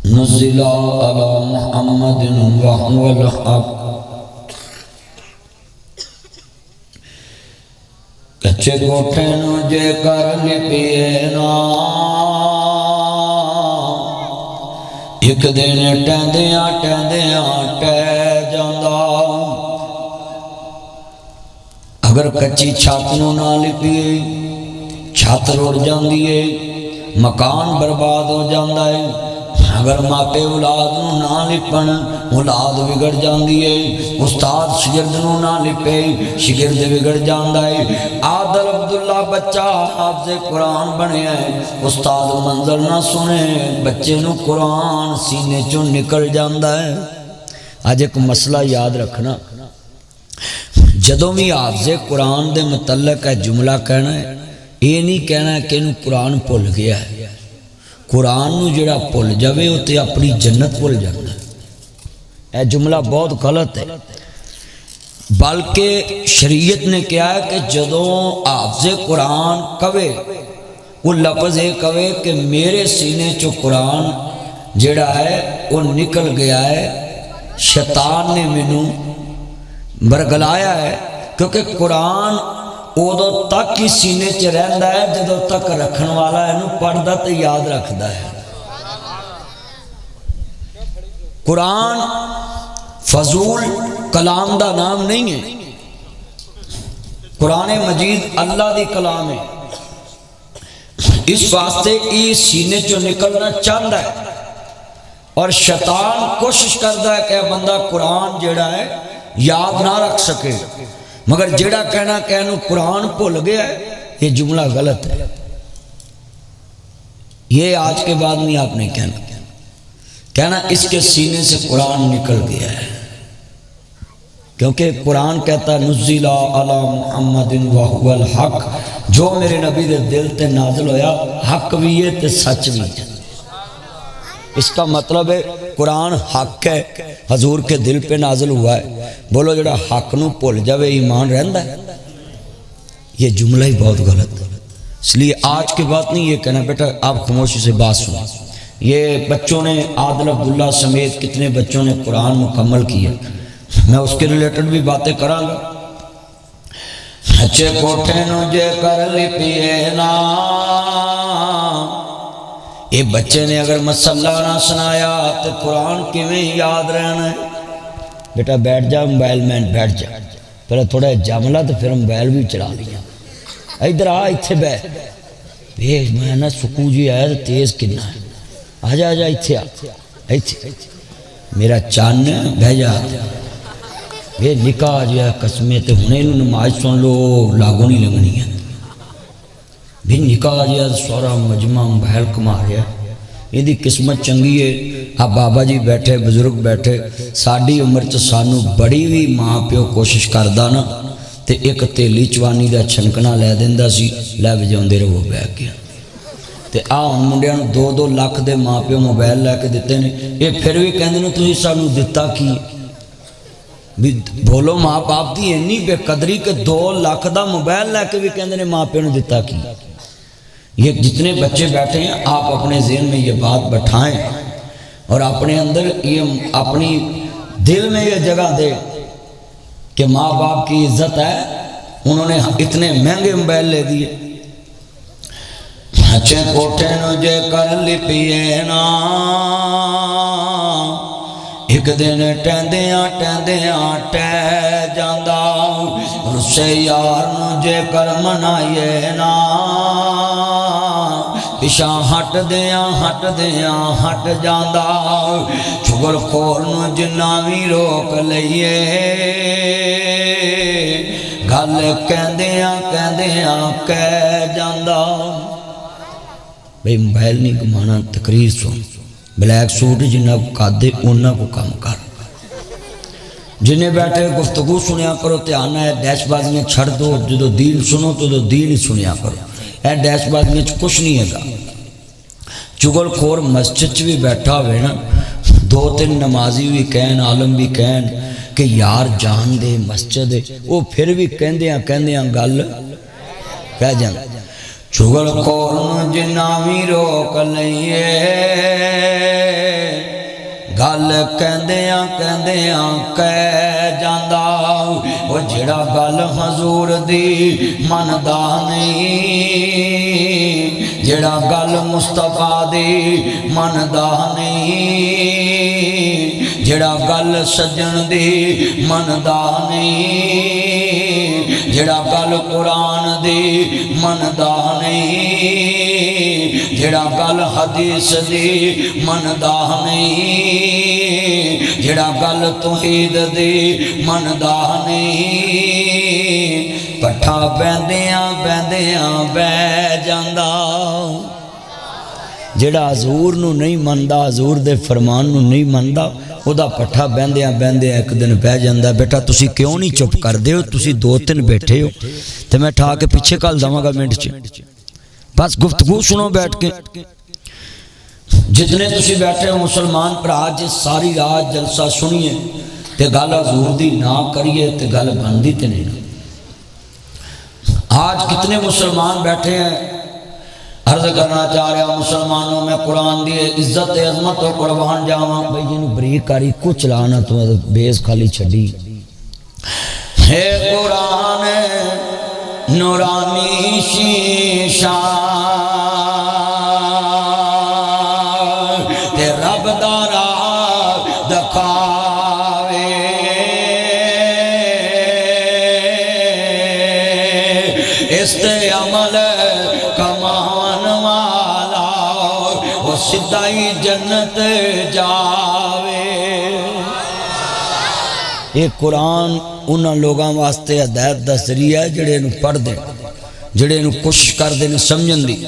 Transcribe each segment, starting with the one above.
نزل على محمد وهو الحق کچے کوٹھے نو جے کر لپیے نا ایک دن ٹہندیاں ٹہندیاں ٹہ جاندا اگر کچی چھت نو نہ لپیے چھت رڑ جاندی ہے مکان برباد ہو جاندا ہے اگر ماپے اولاد نو نہ لپن اولاد بگڑ جاندی ہے استاد شگرد نو نہ لپے شگرد بگڑ جاندا ہے عادل عبداللہ بچہ حافظ قرآن بنے ہے استاد منظر نہ سنے بچے نو قرآن سینے چوں نکل جاندا ہے آج ایک مسئلہ یاد رکھنا جدوں بھی حافظ قرآن دے متعلق ہے جملہ کہنا ہے یہ نہیں کہنا ہے کہ انہوں قرآن بھول گیا ہے قرآن نو جڑا بھول جاوے وہ تے اپنی جنت بھول جاتا ہے یہ جملہ بہت غلط ہے بلکہ شریعت نے کیا ہے کہ جدوں حافظ قرآن کہے وہ لفظ یہ کہے کہ میرے سینے چو قرآن جڑا ہے وہ نکل گیا ہے شیطان نے مینوں برگلایا ہے کیونکہ قرآن ادو تک ہی سینے چ رہندا ہے جدو تک رکھن والا ہے پڑھدا تے یاد رکھدا ہے قرآن فضول کلام دا نام نہیں ہے قرآن مجید اللہ دی کلام ہے اس واسطے یہ سینے چو نکلنا چاہتا ہے اور شیطان کوشش کرتا ہے کہ بندہ قرآن جڑا ہے یاد نہ رکھ سکے مگر جڑا کہنا کہ انہوں قرآن بھول گیا ہے یہ جملہ غلط ہے یہ آج کے بعد نہیں آپ نے کہنا اس کے سینے سے قرآن نکل گیا ہے کیونکہ قرآن کہتا ہے نزل علی محمد وهو الحق جو میرے نبی دے دل تے نازل ہویا حق بھی ہے تے سچ بھی ہے اس کا مطلب ہے قرآن حق ہے حضور کے دل پہ نازل ہوا ہے بولو جڑا حق نو بھول جاوے ایمان رہندا ہے یہ جملہ ہی بہت غلط ہے اس لیے آج کے بعد نہیں یہ کہنا بیٹا آپ خاموشی سے بات سنیں یہ بچوں نے عادل عبداللہ سمیت کتنے بچوں نے قرآن مکمل کیا میں اس کے ریلیٹڈ بھی باتیں کراں گا اچھے کوٹھے نو جے کر لپیے نا یہ بچے نے اگر مسئلہ نہ سنایا تو قرآن کیویں یاد رہنا ہے بیٹا بیٹھ جا موبائل مین بیٹھ جا پہلے تھوڑا جملہ تو پھر موبائل بھی چلا لیا ادھر آ اتنے بیٹھ میں نا سکو جی آیا تو تیز کنا ہے آ جا اتنے آ میرا چان بہ جا یہ نکاح جا قسمیں تو ہنے نماز سن لو لاگو نہیں لگنی ہے بھی نکاح جا سورا مجمع محل کما رہا یہ دی قسمت چنگی ہے آپ بابا جی بیٹھے بزرگ بیٹھے ساڑی عمر چ سانو بڑی بھی ماں پیو کوشش کردہ نا تے ایک تیلی چوانی دا چھنکنا لے دیندہ سی لے بجاؤں دے رہو بیٹھ گیا تے آن منڈیاں 2-2 لاکھ دے ماں پیو موبائل لے کے دیتے ہیں یہ پھر بھی کہندے نے تو ہی سانو دیتا کی بولو ماں باپ دی انی بے قدری کہ 2 لاکھ دا موبائل لے کے بھی کہندے نے ماں پیو نے دیتا کی یہ جتنے بچے بیٹھے ہیں آپ اپنے ذہن میں یہ بات بٹھائیں اور اپنے اندر یہ اپنی دل میں یہ جگہ دے کہ ماں باپ کی عزت ہے انہوں نے اتنے مہنگے موبائل لے دیے اچھے کوٹھے نو جے کر لپیے نا ایک دن ٹہندیاں ٹہندیاں ٹہ جاندا رسے یار نو جے کر منائیے نا پشاں ہٹ دیاں ہٹ جاندا چغل خور نو جنہ بھی روک لئیے گل کہندیاں کہہ جاندا بھئی موبائل نہیں گمانا تقریر سن بلیک سوٹ جنہ کو قادے انہ کو کام کر جنہیں بیٹھے گفتگو سنیا کرو تیانا ہے ڈیش بازیاں چھڑ دو جدو دین سنو تو دین ہی سنیا کرو اے ڈیش بازیاں کچھ نہیں ہے گا چگل خور مسجد بھی بیٹھا ہوئے نا 2-3 نمازی بھی کہن عالم بھی کہن کہ یار جان دے مسجد وہ پھر بھی کہندیاں گل کہہ جان چگل خور جنہ بھی روک لئیے گل کہندیاں کہندیاں کہہ جاندا او جڑا گل حضور دی مندا نہیں جڑا گل مصطفیٰ دی مندا نہیں جڑا گل سجن دی مندا نہیں جڑا گل قرآن دی مندا نہیں جڑا گل حدیث دی مندا نہیں جڑا گل توحید دی مندا نہیں پٹھا بہندیاں بہندیاں بہ جاندا جڑا حضور نو نہیں مندا حضور دے فرمان نو نہیں مندا او دا پٹھا بہندیاں بہندیاں ایک دن بہ جاندا بیٹا تسی کیوں نہیں چپ کر دے ہو تسی دو تین بیٹھے ہو تے میں ٹھا کے پیچھے کال داواں گا منٹ چ بس گفتگو سنو بیٹھ کے جتنے تسی بیٹھے ہو مسلمان پرا جس ساری رات جلسہ سنیے تے گل حضور دی نہ کریے تے گل بندی تے نہیں آج کتنے مسلمان بیٹھے ہیں عرض کرنا چاہ رہا مسلمانوں میں قرآن دیے عزت عظمت و قربان جاواں بھئی جنہوں بریک کاری کچھ لانا تو بیس خالی چھڑی ہے قرآن نورانی شیشان تے رب دارا دکھاوے اس تے عمل کمان والا وہ سدائی جنت جاوے ایک قرآن انہاں لوگاں واسطے ہدایت دا ذریعہ ہے جڑے نو پڑھ دیں جڑے نو کوشش کر دیں سمجھن دی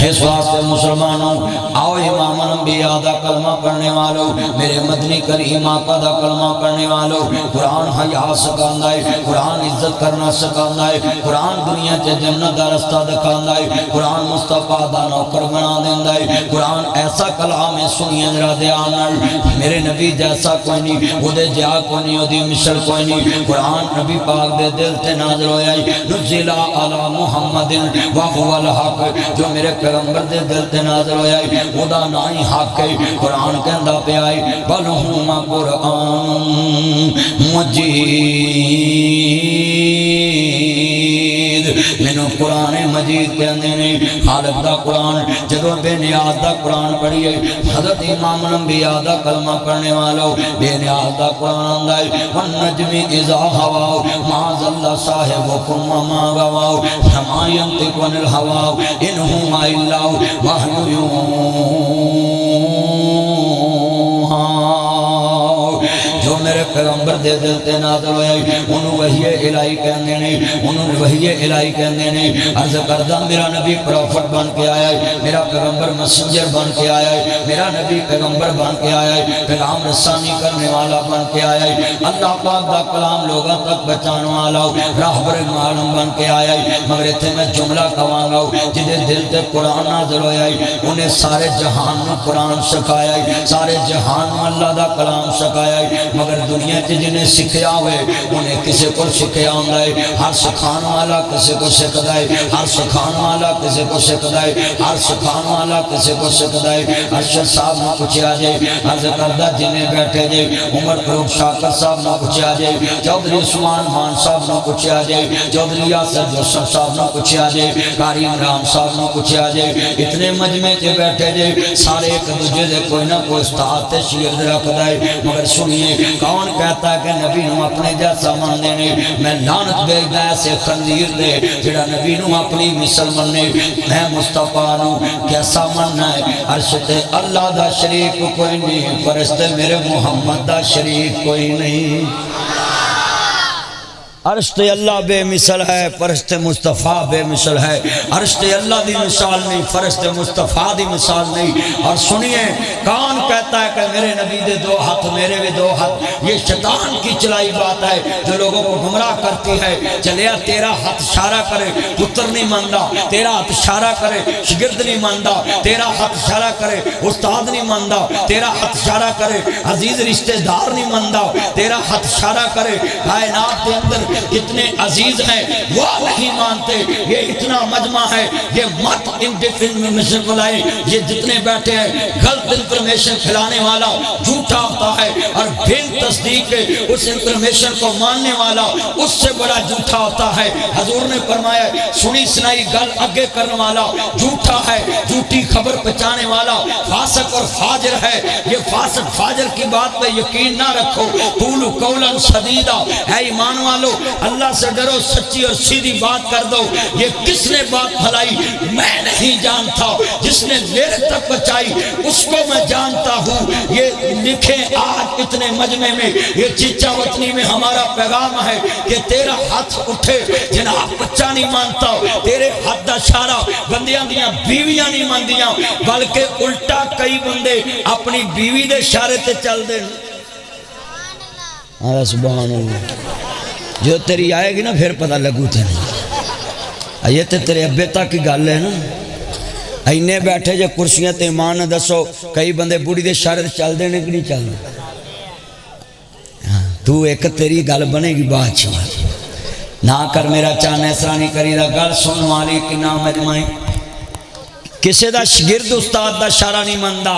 اس واسطے مسلمانوں آؤ امام انبیاء دا کلمہ پڑھنے والوں میرے مدنی کریم آقا دا کلمہ پڑھنے والوں قرآن حیا سکھاندا ہے قرآن عزت کرنا سکھاندا ہے قرآن دنیا تے جنت دا رستہ دکھاندا ہے قرآن مصطفیٰ دا نوکر بنا دیندا ہے قرآن ایسا کلام ہے سنیے ذرا دھیان نال میرے نبی جیسا کوئی نہیں او دے جا کوئی نہیں او دی مثل کوئی نہیں قرآن نبی پاک دے دل تے نازل ہویا ہے نزل علی محمد وهو الحق جو میرے پیغمبر دے دل تے نازل ہویا ہے او دا نا ہی حق ہے قرآن کہندا پیا ہے بل ہم قرآن مجید مینوں قرآن مجید کہندے نے خالق دا قرآن جدوں بے نیاز دا قرآن پڑھیے حضرت امام انبیاء دا کلمہ پڑھنے والوں بے نیاز دا قرآن آندا ہے والنجم اذا ہوا ما ضل صاحبکم وما غوا وما ينطق عن الهوى ان هو الا وحی یوحی جو میرے پیغمبر دے دل تے نازل ہویا انہوں وحی الہی کہندے نے انہوں وحی الہی کہندے نے عرض کردہ میرا نبی پروفٹ بن کے آیا ہے میرا پیغمبر مسنجر بن کے آیا ہے میرا نبی پیغمبر بن کے آیا ہے پیغام رسانی کرنے والا بن کے آیا ہے اللہ پاک دا کلام لوگوں تک بچانے والا راہبر معلوم بن کے آیا ہے مگر اتنے میں جملہ کہاں گا جنہیں دل تے قرآن نازل ہویا ہے انہیں سارے جہان میں قرآن سکھایا ہے سارے جہان میں اللہ دا کلام سکھایا ہے مگر دنیا کے جنہیں سکھیا ہوئے انہیں کسی کو سکھیا ہوندہ ہے ہر سکھان والا کسی کو سکھدا ہے ہر سکھان والا کسی کو سکھدا ہے ہر سکھان والا کسی کو سکھدا ہے ارشد صاحب نہ پوچھا جائے عرض کردہ جنہیں بیٹھے جائے عمر فاروق شاکر صاحب نہ پوچھا جائے چودھری عثمان مان صاحب نہ پوچھا جائے چودھری یاسر جوسف صاحب نہ پوچھا جائے قاری عمران صاحب نہ پوچھا جائے اتنے مجمع تے بیٹھے جائے سارے ایک دوجہ دے کوئی نہ کوئی استاد تے شگرد رکھدا ہے مگر سنیے کون کہتا ہے کہ نبی نو اپنے جیسا من دینے میں لعنت بھیجدا ایسے خنزیر دے جڑا نبی نو اپنی مثل مننے میں مصطفیٰ نو کیسا مننا ہے عرش تے اللہ دا شریک کوئی نہیں فرشتے میرے محمد دا شریک کوئی نہیں عرش تے اللہ بے مثل ہے فرشت مصطفیٰ بے مثل ہے عرش تے اللہ دی مثال نہیں فرشت مصطفیٰ دی مثال نہیں اور سنیے کون کہتا ہے کہ میرے نبی دے دو ہاتھ میرے بھی دو ہاتھ یہ شیطان کی چلائی بات ہے جو لوگوں کو گمراہ کرتی ہے چلیا تیرا ہاتھ اشارہ کرے پتر نہیں ماندا تیرا ہاتھ اشارہ کرے شگرد نہیں ماندا تیرا ہاتھ اشارہ کرے استاد نہیں ماندا تیرا ہاتھ اشارہ کرے عزیز رشتہ دار نہیں ماندا تیرا ہاتھ اشارہ کرے کائنات کے اندر کتنے عزیز ہیں وہ نہیں مانتے یہ اتنا مجمع ہے یہ مت ان کے فلم میں مشرق لائے یہ جتنے بیٹھے ہیں غلط ان کو انفارمیشن پھیلانے والا جھوٹا ہوتا ہے، اور بن تصدیق اس انفارمیشن کو ماننے والا اس سے بڑا جھوٹا ہوتا ہے۔ حضور نے فرمایا سنی سنائی گل اگے کرنے والا جھوٹا ہے، جھوٹی خبر پہنچانے والا فاسق اور فاجر ہے۔ یہ فاسق فاجر کی بات پہ یقین نہ رکھو۔ قولوا قولا سدیدا، اے ایمان والو اللہ سے ڈرو، سچی اور سیدھی بات کر دو۔ یہ کس نے بات پھیلائی میں نہیں جانتا، جس نے میرے تک پہنچائی اس کو میں جانتا ہوں۔ یہ لکھیں آج اتنے مجمع میں، یہ چیچا وطنی میں ہمارا پیغام ہے کہ تیرا ہاتھ اٹھے جناب بچہ نہیں مانتا، تیرے ہاتھ دا اشارہ بندیاں دیاں بیویاں نہیں ماندیاں، بلکہ الٹا کئی بندے اپنی بیوی دے اشارے تے چل دے۔ سبحان اللہ، جو تیری آئے گی نا پھر پتہ لگو تے نہیں۔ یہ تے تیرے ابے تک کی گل ہے نا، اینے بیٹھے جو کرسیاں تے ایمان نہ دسو، کئی بندے بوڑی دے اشارے تے چل دے کہ نہیں چل دے۔ تو ایک تیری گل بنے گی بادشاہ، نہ کر میرا چاہنے اسرا نہیں کری دا، گل سن والی کی نام مجمعیں کسے دا شگرد استاد دا اشارہ نہیں مندہ،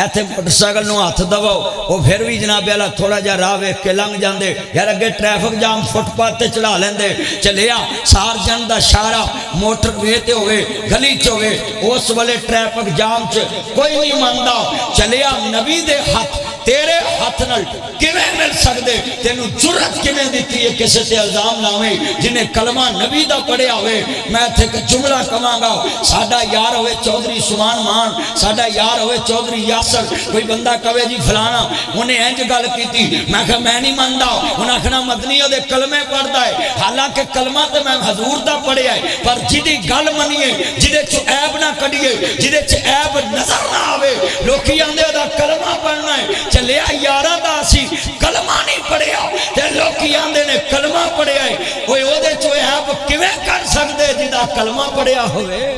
ایتھے موٹر سائیکل نو ہاتھ دو وہ پھر بھی جناب اللہ تھوڑا جا راہ ویکھ کے لنگ جاندے، یار اگے ٹریفک جام فٹ پاتھ تے چلا لیندے، چلیا سار جن دا اشارہ موٹر وے تے ہوئے گلی چ ہوئے اس والے ٹریفک جام چ کوئی نہیں ماندا، چلیا نبی دے ہاتھ تیرے ہاتھ نال کیویں مل سکدے؟ تینوں جرأت کیویں دتی ہے کسے تے الزام لاویں جنہیں کلمہ نبی دا پڑھیا ہوئے؟ میں تے ایک جملہ کہاں گا، ساڈا یار ہوئے چودھری عثمان مان، ساڈا یار ہوئے چودھری یاسر، کوئی بندہ کہے جی فلانا انہیں انج گل کیتی، میں کہا میں نہیں ماندا، انہاں آکھنا مدنی دے کلمے پڑھدا ہے، حالانکہ کلمہ تے میں حضور دا پڑھیا ہے، پر جدی گل منیے جدے چ عیب نہ کڈیے، جدے چ عیب نظر نہ آوے، لوکی آندے دا کلمہ پڑھنا ہے، چلیا یارہ دا اسی کلمہ نہیں پڑھیا تے لوکی آندے نے کلمہ پڑھیا ہے، اوے او دے چ عیب کیویں کر سکدے جدا کلمہ پڑھیا ہوئے؟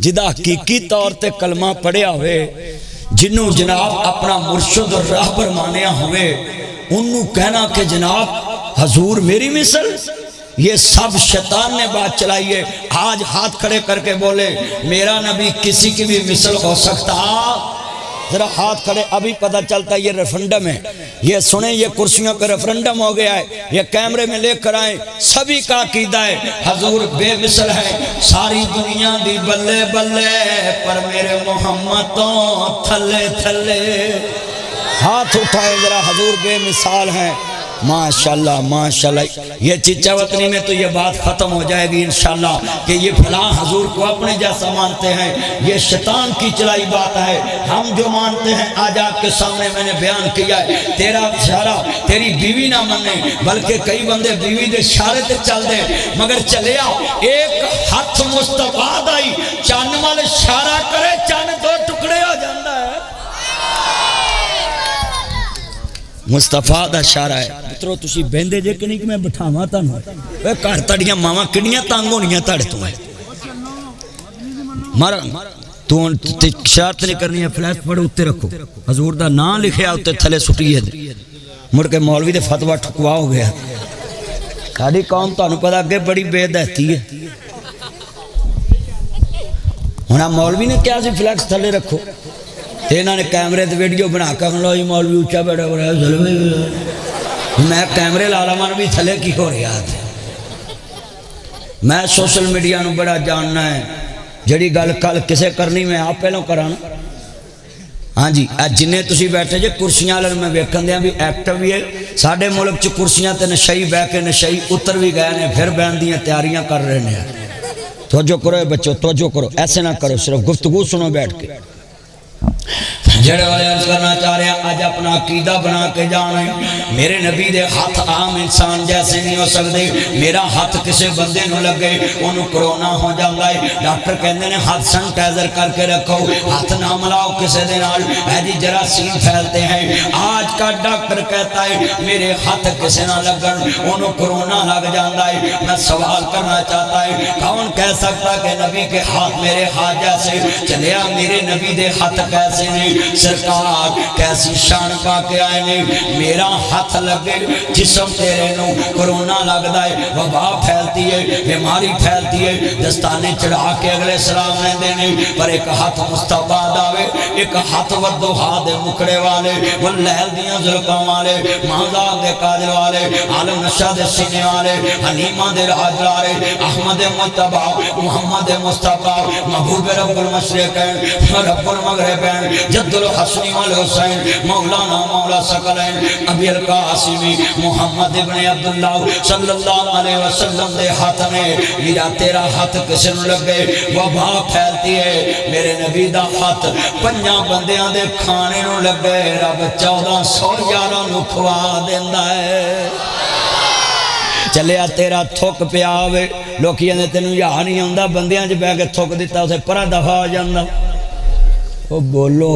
جدا حقیقی طور تے کلمہ پڑھیا ہوئے، جنہوں جناب اپنا مرشد اور راہبر مانیا ہوئے، انہوں کہنا کہ جناب حضور میری مثل، یہ سب شیطان نے بات چلائی ہے۔ آج ہاتھ کھڑے کر کے بولے میرا نبی کسی کی بھی مثل ہو سکتا، ذرا ہاتھ کھڑے، ابھی پتہ چلتا ہے یہ ریفرنڈم ہے، یہ سنیں یہ کرسیوں کا ریفرنڈم ہو گیا ہے، یہ کیمرے میں لے کر آئیں، سبھی کا عقیدہ ہے حضور بے مثل ہے، ساری دنیا دی بلے بلے پر میرے محمد تو تھلے تھلے، ہاتھ اٹھائے ذرا، حضور بے مثال ہیں۔ ماشاءاللہ ماشاءاللہ، یہ چچا وطنی میں تو یہ بات ختم ہو جائے گی انشاءاللہ کہ یہ فلاں حضور کو اپنے جیسا مانتے ہیں، یہ شیطان کی چلائی بات ہے۔ ہم جو مانتے ہیں آج آپ کے سامنے میں نے بیان کیا ہے، تیرا اشارہ تیری بیوی نہ مانے بلکہ کئی بندے بیوی دے اشارے تے چل دے، مگر چلیا ایک ہاتھ مصطفیٰ دائی چان والے اشارہ کرے چان دو ٹکڑے ہو جاندہ ہے، مصطفیٰ دا اشارہ ہے۔ مترو تسی بیندے جے کہ نہیں کہ میں بٹھاواں تانوں، اے گھر تڑیاں ماواں کڈیاں تانگ ہونیاں تاڑے تو ہے، مارا تو شرط نہیں کرنی ہے، فلیش پڑھ اتے رکھو، حضور دا نام لکھیا اتے تھلے سٹی ہے، مڑ کے مولوی دے فتوہ ٹھکوا ہو گیا۔ ساڈی قوم تانوں پتہ اگے بڑی بے دہتی ہے، ہن مولوی نے کیا سی فلیکس تھلے رکھو، تے انہاں نے کیمرے تے ویڈیو بنا کے لو جی مولوی اونچا بیٹھا بڑا ظلم ہے، میں کیمرے لالا من بھی تھلے کی ہو رہا تھا۔ میں سوشل میڈیا نو بڑا جاننا ہے، جڑی گل کل کسے کرنی میں آپ پہلوں کرانا۔ ہاں جی جنہیں تسی بیٹھے جے کرسیاں والے میں ویکھن دیاں بھی ایکٹیو بھی ہے، ساڈے ملک چ کرسیاں تے نشئی بہ کے نشئی اتر بھی گئے نے، پھر بہن دیاں تیاریاں کر رہے ہیں۔ توجہ کرو بچو، توجہ کرو، ایسے نہ کرو، صرف گفتگو سنو بیٹھ کے۔ جڑے والے عرض کرنا چاہ رہے ہیں آج اپنا عقیدہ بنا کے جانے، میرے نبی دے ہاتھ عام انسان جیسے نہیں ہو سکتے، میرا ہاتھ کسے بندے نو لگے انہوں کرونا ہو جاندہ ہے، ڈاکٹر کہندے نے ہاتھ سینیٹائزر کر کے رکھو، ہاتھ نہ ملاؤ کسے دے نال، ایدی جراثیم پھیلتے ہیں۔ آج کا ڈاکٹر کہتا ہے میرے ہاتھ کسے نہ لگن انہوں کرونا لگ جاندہ ہے۔ میں سوال کرنا چاہتا ہے کون کہہ سکتا کہ نبی کے ہاتھ میرے ہاتھ جیسے؟ چلیا میرے نبی دے ہاتھ کیسے پاسے نے سرکار کیسی شان پا کے آئے نے میرا ہاتھ لگے جسم تیرے نو کرونا لگدا ہے وبا پھیلتی ہے بیماری پھیلتی ہے دستانے چڑھا کے اگلے سلام نہیں دینے پر ایک ہاتھ مصطفیٰ داوے ایک ہاتھ ودوہا دے مکڑے والے واللیل دیاں ظلقاں والے مہزاد دے قادر والے عالم نشہ دے سینے والے حلیمہ دے راج لارے احمد مجتبہ محمد مصطفیٰ محبوب رب المشرقین رب المغربین جد الحسن والحسین مولانا مولا سکلین ابی القاسمی محمد ابن عبداللہ صلی اللہ علیہ وسلم دے ہاتھ نے میرا تیرا ہاتھ کسے نو لگے وبا پھیلتی ہے میرے نبی دا ہاتھ پنجاں بندیاں دے کھانے نو لگے رب 1411 نو کھوا دیندا ہے چلیا تیرا تھوک پیا ہوئے لوکیاں دے تینوں یہاں نہیں آندا بندیاں جو بے کے تھوک دیتا اسے پرا دفعہ آ جاندہ وہ بولو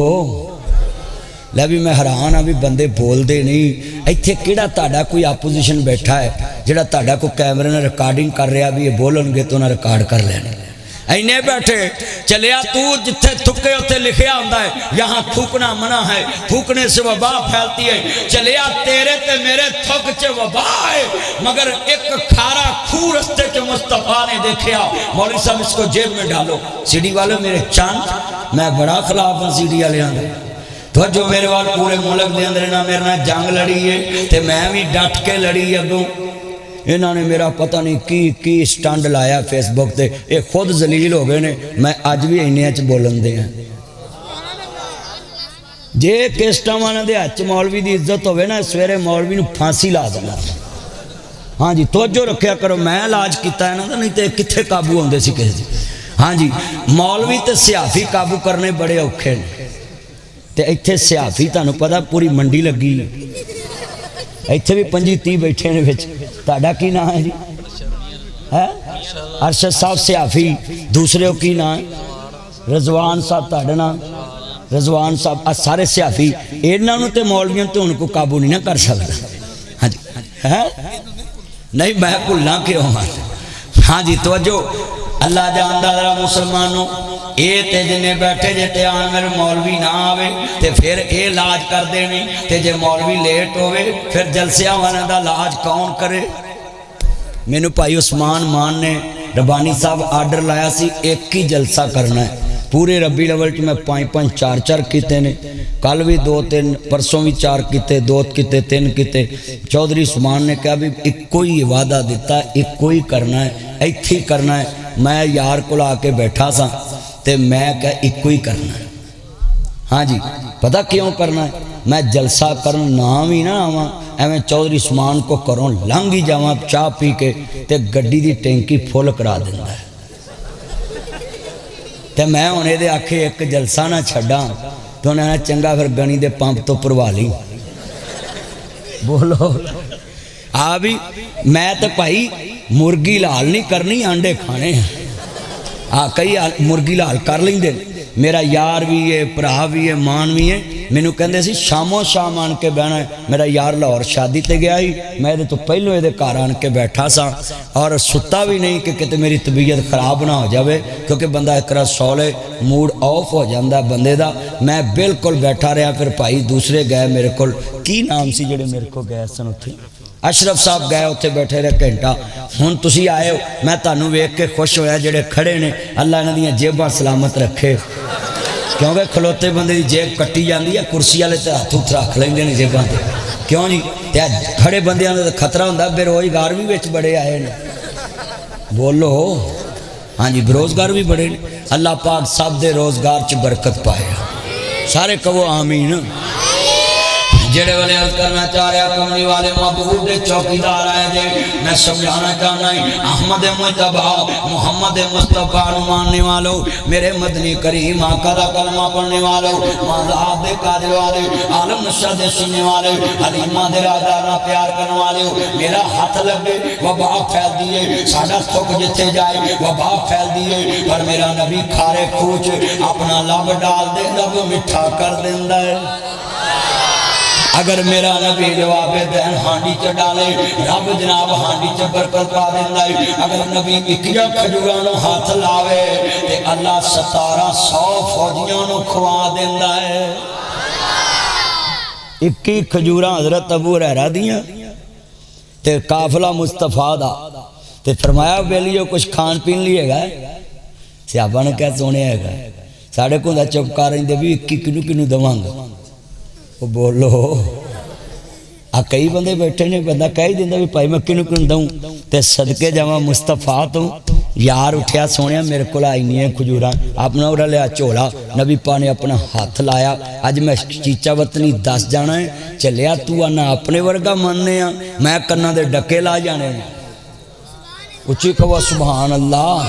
لے بھی میں حیران ہاں بھی بندے بول دے نہیں ایتھے کیڑا تاڑا کوئی اپوزیشن بیٹھا ہے جڑا تاڑا کو کیمرے نے ریکارڈنگ کر رہا بھی یہ بولن گے تو نہ ریکارڈ کر لینے اینے بیٹھے چلیا تو جتھے تھکے ہوتے لکھیا ہوندہ ہے یہاں تھوکنا منع ہے تھوکنے سے وبا پھیلتی ہے چلیا تیرے تے میرے تھک چے وبا ہے مگر ایک کھارا کھو رستے کے مصطفیٰ نے دیکھیا مولوی صاحب اس کو جیب میں ڈالو سی ڈی والے میرے چاند میں بڑا خلاف ہوں سی ڈی والے آندھے تو جو میرے وال پورے ملک دے اندر میرے نہ جنگ لڑی ہے تے میں بھی ڈٹ کے لڑی اگوں انہوں نے میرا پتہ نہیں کی سٹانڈ لایا فیس بک تے ایک خود ذلیل ہو گئے نے میں آج بھی انہیں اچھ بولن دے ہیں جے کیسٹا مانا دے اچھ مولوی دی عزت ہوئے نا سویرے مولوی نو پھانسی لا دینا ہاں جی توجہ رکھیا کرو میں علاج کیتا ہے نا تو نہیں تے کتھے قابو ہوندے سی کہے ہاں جی مولوی تے سیافی قابو کرنے بڑے اوکھے نے تے ایتھے سیافی تانوں پتہ پوری منڈی لگی ایتھے بھی 25-30 بیٹھے نے وچ تاڑا کی نام ہے جی ارشد صاحب سیافی دوسرے کی نام ہے رضوان صاحب تاڑا نام رضوان صاحب سارے سیافی انہاں نوں تے مولویاں تے ان کو قابو نہیں نہ کر سکتا ہاں جی نہیں میں بھولنا کیوں ہاں جی توجہ اللہ جاندہ ذرا مسلمانوں اے تے جنے بیٹھے جے تے آن میرے مولوی نہ آوے تے پھر اے لاج کر دینے تے جے مولوی لیٹ ہوئے پھر جلسیاں وانا دا لاج کون کرے میں نے پائی عثمان مان نے ربانی صاحب آرڈر لایا سی ایک ہی جلسہ کرنا ہے پورے ربی لیول میں 5-5 4-4 کیتے نے کل بھی 2-3 پرسوں بھی 4 کیتے 2 کیتے 3 کیتے چودھری عثمان نے کہا بھی ایک کوئی وعدہ دیتا ہے ایک کوئی کرنا ہے ایتھی کرنا ہے میں یار کو لا کے بیٹھا سا تے میں کہا ایک کوئی کرنا ہے ہاں جی پتہ کیوں کرنا ہے میں جلسہ کروں نام ہی نہ آواں ایویں چودھری عثمان کو کروں لنگی جاواں چاہ پی کے تے گڈی دی ٹینکی پھول کرا دیندا ہے تے میں انہیں دے آکھے ایک جلسہ نہ چھڑا تو انہیں نے چنگا پھر گنی دے پمپ تو پروالی بولو آبی میں تے پائی مرگی لال نہیں کرنی آنڈے کھانے ہیں کئی مرگی لال کر لیں دے میرا یار بھی ہے پرا بھی ہے مان بھی ہے میں نے کہندے سی شاموں شام آن کے بینا ہے میرا یار لاہور شادی تے گیا ہی میں دے تو پہلو دے کار آن کے بیٹھا سا اور ستا بھی نہیں کہ کہتے میری طبیعت خراب نہ ہو جاوے کیونکہ بندہ ایک رہا سولے موڈ آف ہو جاندہ بندے دا میں بالکل بیٹھا رہا پھر پائی دوسرے گئے میرے کل کی نام سی جڑے میرے کو گئے سن اتھے اشرف صاحب گئے اتھے بیٹھے رہے گھنٹہ ہن تسی آئے ہو میں تانوں ویکھ کے خوش ہویا جڑے کھڑے نے اللہ انہاں دیاں جیباں سلامت رکھے کیونکہ کھلوتے بندے دی جیب کٹی جاندی ہے کرسی والے تے ہاتھ اتھ رکھ لیندے نے جیباں تے کیوں جی تے کھڑے بندیاں دا خطرہ ہوندا بے روزگار بھی وچ بڑے آئے نے بولو ہاں جی بروزگار بھی بڑے نے اللہ پاک سب دے روزگار چ برکت پائے سارے کہو آمین جڑے والے عرض کرنا چاہ رہا کملی والے محبوب دے چوکیدار آئے دے میں سمجھانا چاہنا ہی احمد مجتبہ محمد مصطفیٰ ماننے والو میرے مدنی کریم آقا دا کلمہ پڑھنے والو مازاد دے قادر والے عالم نشہ دے سینے والے حلیمہ دے راجارہ پیار کرنے والے میرا ہاتھ لگے وبا پھیل دیئے ساڑھا تھوک جتے جائے وبا پھیل دیئے پر میرا نبی کھارے کھوچ اپنا لب ڈال دے لب مٹھا کر دیندہ ہے اگر میرا نبی جواب دین ہانڈی چ ڈالے رب جناب ہانڈی چ برکت پا دیندا ہے اگر نبی اکیا کھجوراں نو ہاتھ لاوے تے اللہ 1700 فوجیاں نو کھوا دیندا ہے 21 کھجوراں حضرت ابو ہریرہ دیاں تے قافلہ مصطفیٰ دا تے فرمایا بیلیو کچھ کھان پین لیے گا صحابہ نے کہا سونے ہے گا ساڑھے کو دا چپکا رہی دے بھی 21 کنو کنو دوان گا وہ بولو کئی بندے بیٹھے نے بندہ کہی دیندہ بھی پائی میں کنو کنو دوں تے صدقے جمع مصطفیٰ تو یار اٹھیا سونے میرے کو لائی نہیں ہے کھجوران اپنا اڑا لیا چولا نبی پا نے اپنا ہاتھ لایا آج میں چیچا وطنی 10 جانا ہے چلیا تو آنا اپنے ورگا مننے ہیں میں کرنا دے ڈکے لا جانے ہیں اچھی کہوا سبحان اللہ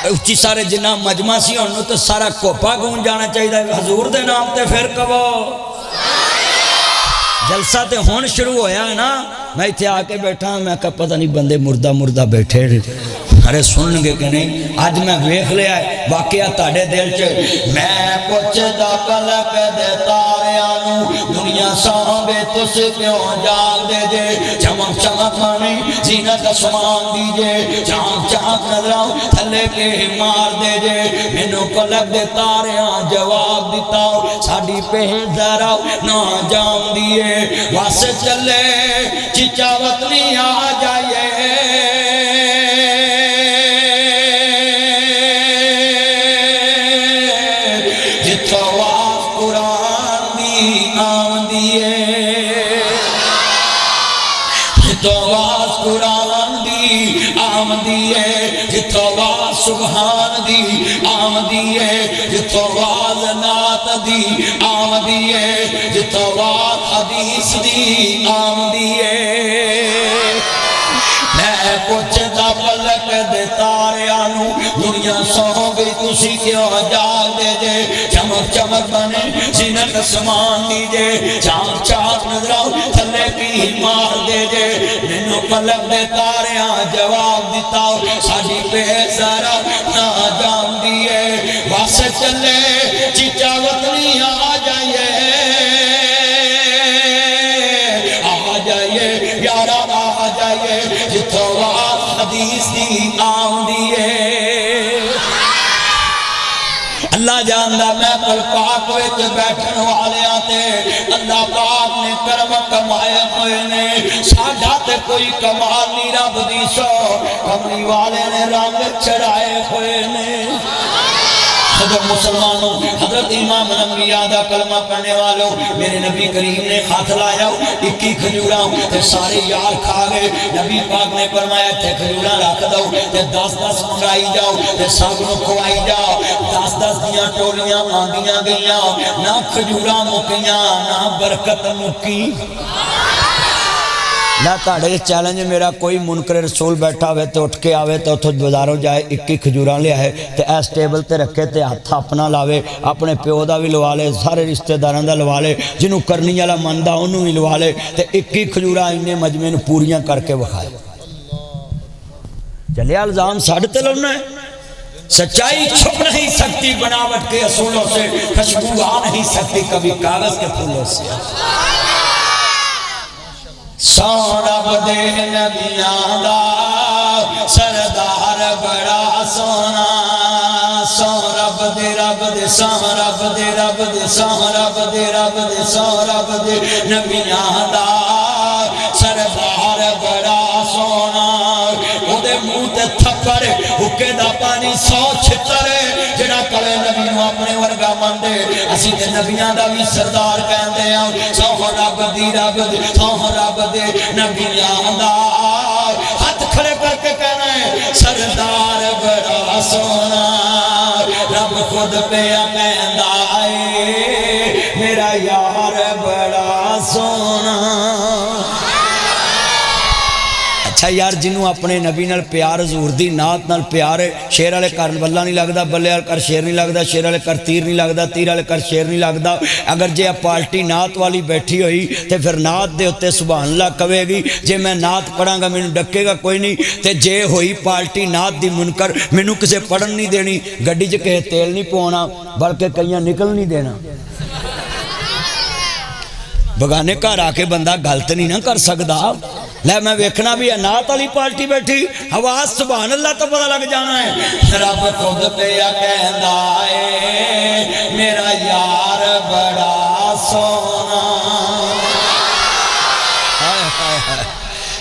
اچھی سارے جنہ مجمع سی انہوں تو سارا کوپا گون جانا چاہیے حضور دے نام تے پھر کہو جلسہ تے ہون شروع ہویا ہے نا میں اتھے آکے بیٹھا ہوں میں کہا پتہ نہیں بندے مردہ مردہ بیٹھے ارے سننگے کہ نہیں آج میں ویخ لیا ہے واقعہ تاڑے دل چے میں کچھ دا پلک دے تاریانو دنیا صحابے تس کیوں جاگ دے دے چمک چمک مانی زینت اسمان دیجے چاک چاک نظراؤ تھلے کے مار دے دے مینو پلک دے تاریان جواب دیتاؤ ساڑی پہ ذراؤ نہ جام دیئے واسے چلے چچا وطنی آ جائے جتھو واس قرآن دی آم دیئے جتھو واس قرآن دی آم دیئے جتھو واس سبحان دی آم دیئے جتھو واس نات دی آم دیئے جتھو واس حدیث دی آم دیئے میں کچھ دا پلک دے تاریانو دنیا سو گئی تسی کیوں جاگ دے دے چمک چمک بنے زینت اسمان دیجے چاک چاک نظراؤ تھلے کی مار دے دے مینو پلک دے تاریاں جواب دیتاؤ ساڑی پہ ذرا نہ جام دیئے واسے چلے چچا وطنی آ جائیے پیارا آ جائیے جتھو واس حدیث دی آم دیئے اللہ جاندہ میں پل پاک ویچ بیٹھن والے آتے اللہ پاک نے کرم کمائے ہوئے نے ساڑھا تے کوئی کمال نہیں رب دی سو کمری والے نے رنگ چڑھائے ہوئے نے حضرت مسلمانوں حضرت امام الانبیاء دا کلمہ پڑھنے والوں میرے نبی کریم نے ہاتھ لایا 21 کھجوراں تے سارے یار کھا گئے نبی پاک نے فرمایا تے کھجوراں رکھ دو تے 10 منگائی جاؤ تے سب نو کھوائی جاؤ 10 دیاں ٹولیاں آندیاں گئیاں نہ کھجوراں مکیاں نہ برکت مکی لا تاڑے چیلنج میرا کوئی منکر رسول بیٹھا ہوئے تو اٹھ کے آوے تو اتھو بازاروں جائے 21 کھجوراں لے آئے تے ایس ٹیبل تے رکھے تے ہاتھا اپنا لاوے اپنے پیو دا بھی لوا لے سارے رشتہ داران دا لوا لے جنہوں کرنی والا مندہ انہوں بھی لوا لے تے 21 کھجوراں انہیں مجمع نو پوریاں کر کے بخائے چلے الزام ساڑھ تے لڑنا ہے سچائی چھپ نہیں سکتی بناوٹ کے اصولوں سے خوشبو آ نہیں سکتی کبھی کاغذ کے پھولوں سے سورب دے نبیاں دا سردار بڑا سونا سورب دے رب دے سورب دے رب دے سورب دے رب دے سورب دے نبیاں دا سردار بڑا سونا او دے منہ تے تھپڑ حکے دا پانی 100 چھتر جڑا کلے نبی نو اپنے ورگا مندے اسی تے نبیاں دا بھی سردار کہندے ہیں سورب دی رب دے سورب دے نبیاں دا ہاتھ کھڑے کر کے کہنا ہے سردار بڑا سونا رب خود پہ کہندا ہے میرا یار بڑا سونا اچھا یار جنہوں اپنے نبی نال پیار حضور دی نات نال پیار ہے شیر والے کر بلہ نہیں لگدا بلے والے کر شیر نہیں لگدا شیر والے کر تیر نہیں لگدا تیر والے کر شیر نہیں لگدا اگر جے پارٹی نات والی بیٹھی ہوئی تے پھر نات دے ہوتے سبحان اللہ کہے گی جے میں نات پڑھاں گا مینوں ڈکے گا کوئی نہیں تے جے ہوئی پارٹی نات دی منکر مینوں کسے پڑھن نہیں دینی گڈی چ کہے تیل نہیں پوانا بلکہ کئیاں نکل نہیں دینا بگانے گھر آ کے بندہ غلط نہیں نہ کر سکتا. لے میں ویکھنا بھی ہے نعت والی پارٹی بیٹھی آواز سبحان اللہ تو پتہ لگ جانا ہے. رب خود پیا کہندا اے میرا یار بڑا سونا.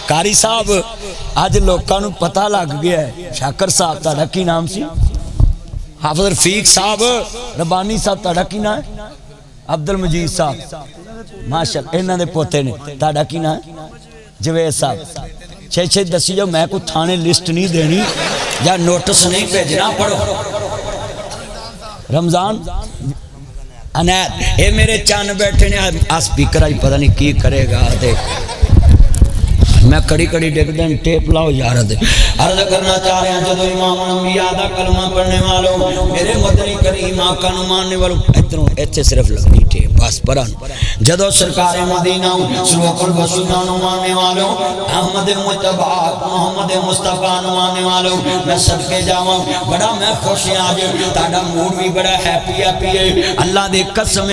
قاری صاحب اج لوکاں نوں پتہ لگ گیا ہے. شاکر صاحب تہاڈا کی نام سی؟ حافظ رفیق صاحب ربانی صاحب تہاڈا کی نام ہے؟ عبد المجید صاحب ماشاء اللہ انہاں دے پوتے نے. تہاڈا کی نام ہے؟ جوید صاحب. چھ دسی جو میں کوئی تھانے لسٹ نہیں دینی یا نوٹس نہیں بھیجنا. پڑھو رمضان عنایت اے میرے چان بیٹھے نے. آ سپیکر آئی پتہ نہیں کی کرے گا. دیکھ میں کڑی کڑی ڈگ دیں ٹیپ لاؤ یار. عرض کرنا چاہ رہے ہیں جدو امام انبیاء دا کلمہ پڑھنے والوں میرے مدنی کریم آقا نو ماننے والوں ادھروں ایتھے صرف لگنی ٹیپ بس پران. جدو سرکار مدینہ سلوک الوسیلہ نو ماننے والوں احمد مجتبی محمد مصطفیٰ نو ماننے والوں میں صدقے جاواں بڑا میں خوش ہوں. آج تہاڈا موڈ بھی بڑا ہیپی ہے. اللہ دے قسم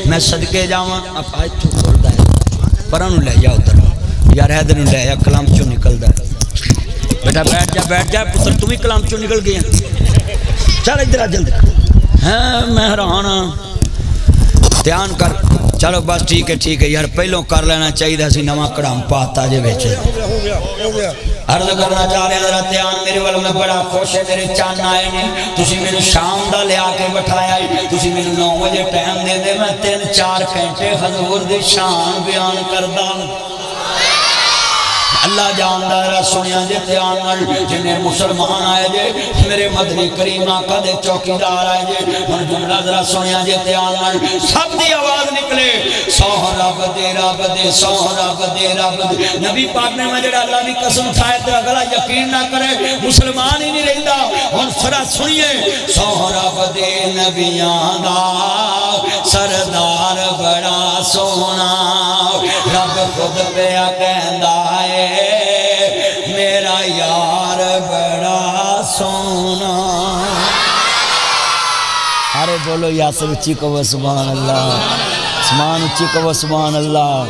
میں صدقے جاواں. اب آج تو کھولدا ہے پران لے جاؤ ادھر یار ہے دن لے یا کلام چوں نکلدا ہے. بیٹا بیٹھ جا پتر تم ہی کلام چوں نکل گیا. چل ادھر آ جلدی. ہاں میں حیران ہاں. دھیان کر. چلو بس ٹھیک ہے یار پہلوں کر لینا چاہیے سی نواں کڑام پاتا جے وچ. عرض کرنا چاہ رہے ہیں ذرا دھیان میرے والوں میں بڑا خوش ہے. میرے چان آئے نے تسی میرے شام دا لیا کے بٹھایا ہے. تسی میرے 9 بجے ٹائم دے دے میں 3-4 گھنٹے حضور دی شان بیان کردا. اللہ جاندہ رہا سنیا جے تیان جنہیں مسلمان آئے جے میرے مدنی کریم آقا دے چوکیدار آئے جے اور جملہ ذرا سنیا جے تیان سب دی آواز نکلے سوہ رب دے سوہ رب دے. نبی پاک نے میں جڑا اللہ بھی قسم کھائے تو اگلا یقین نہ کرے مسلمان ہی نہیں رہتا. اور سرا سنیے سوہ رب دے نبیان دا سردار بڑا سونا. رب خود پیا کہندا ہے میرا یار بڑا سونا. ارے بولو یاسر اچھی کو سبحان اللہ. سبحان اچھی کو سبحان اللہ.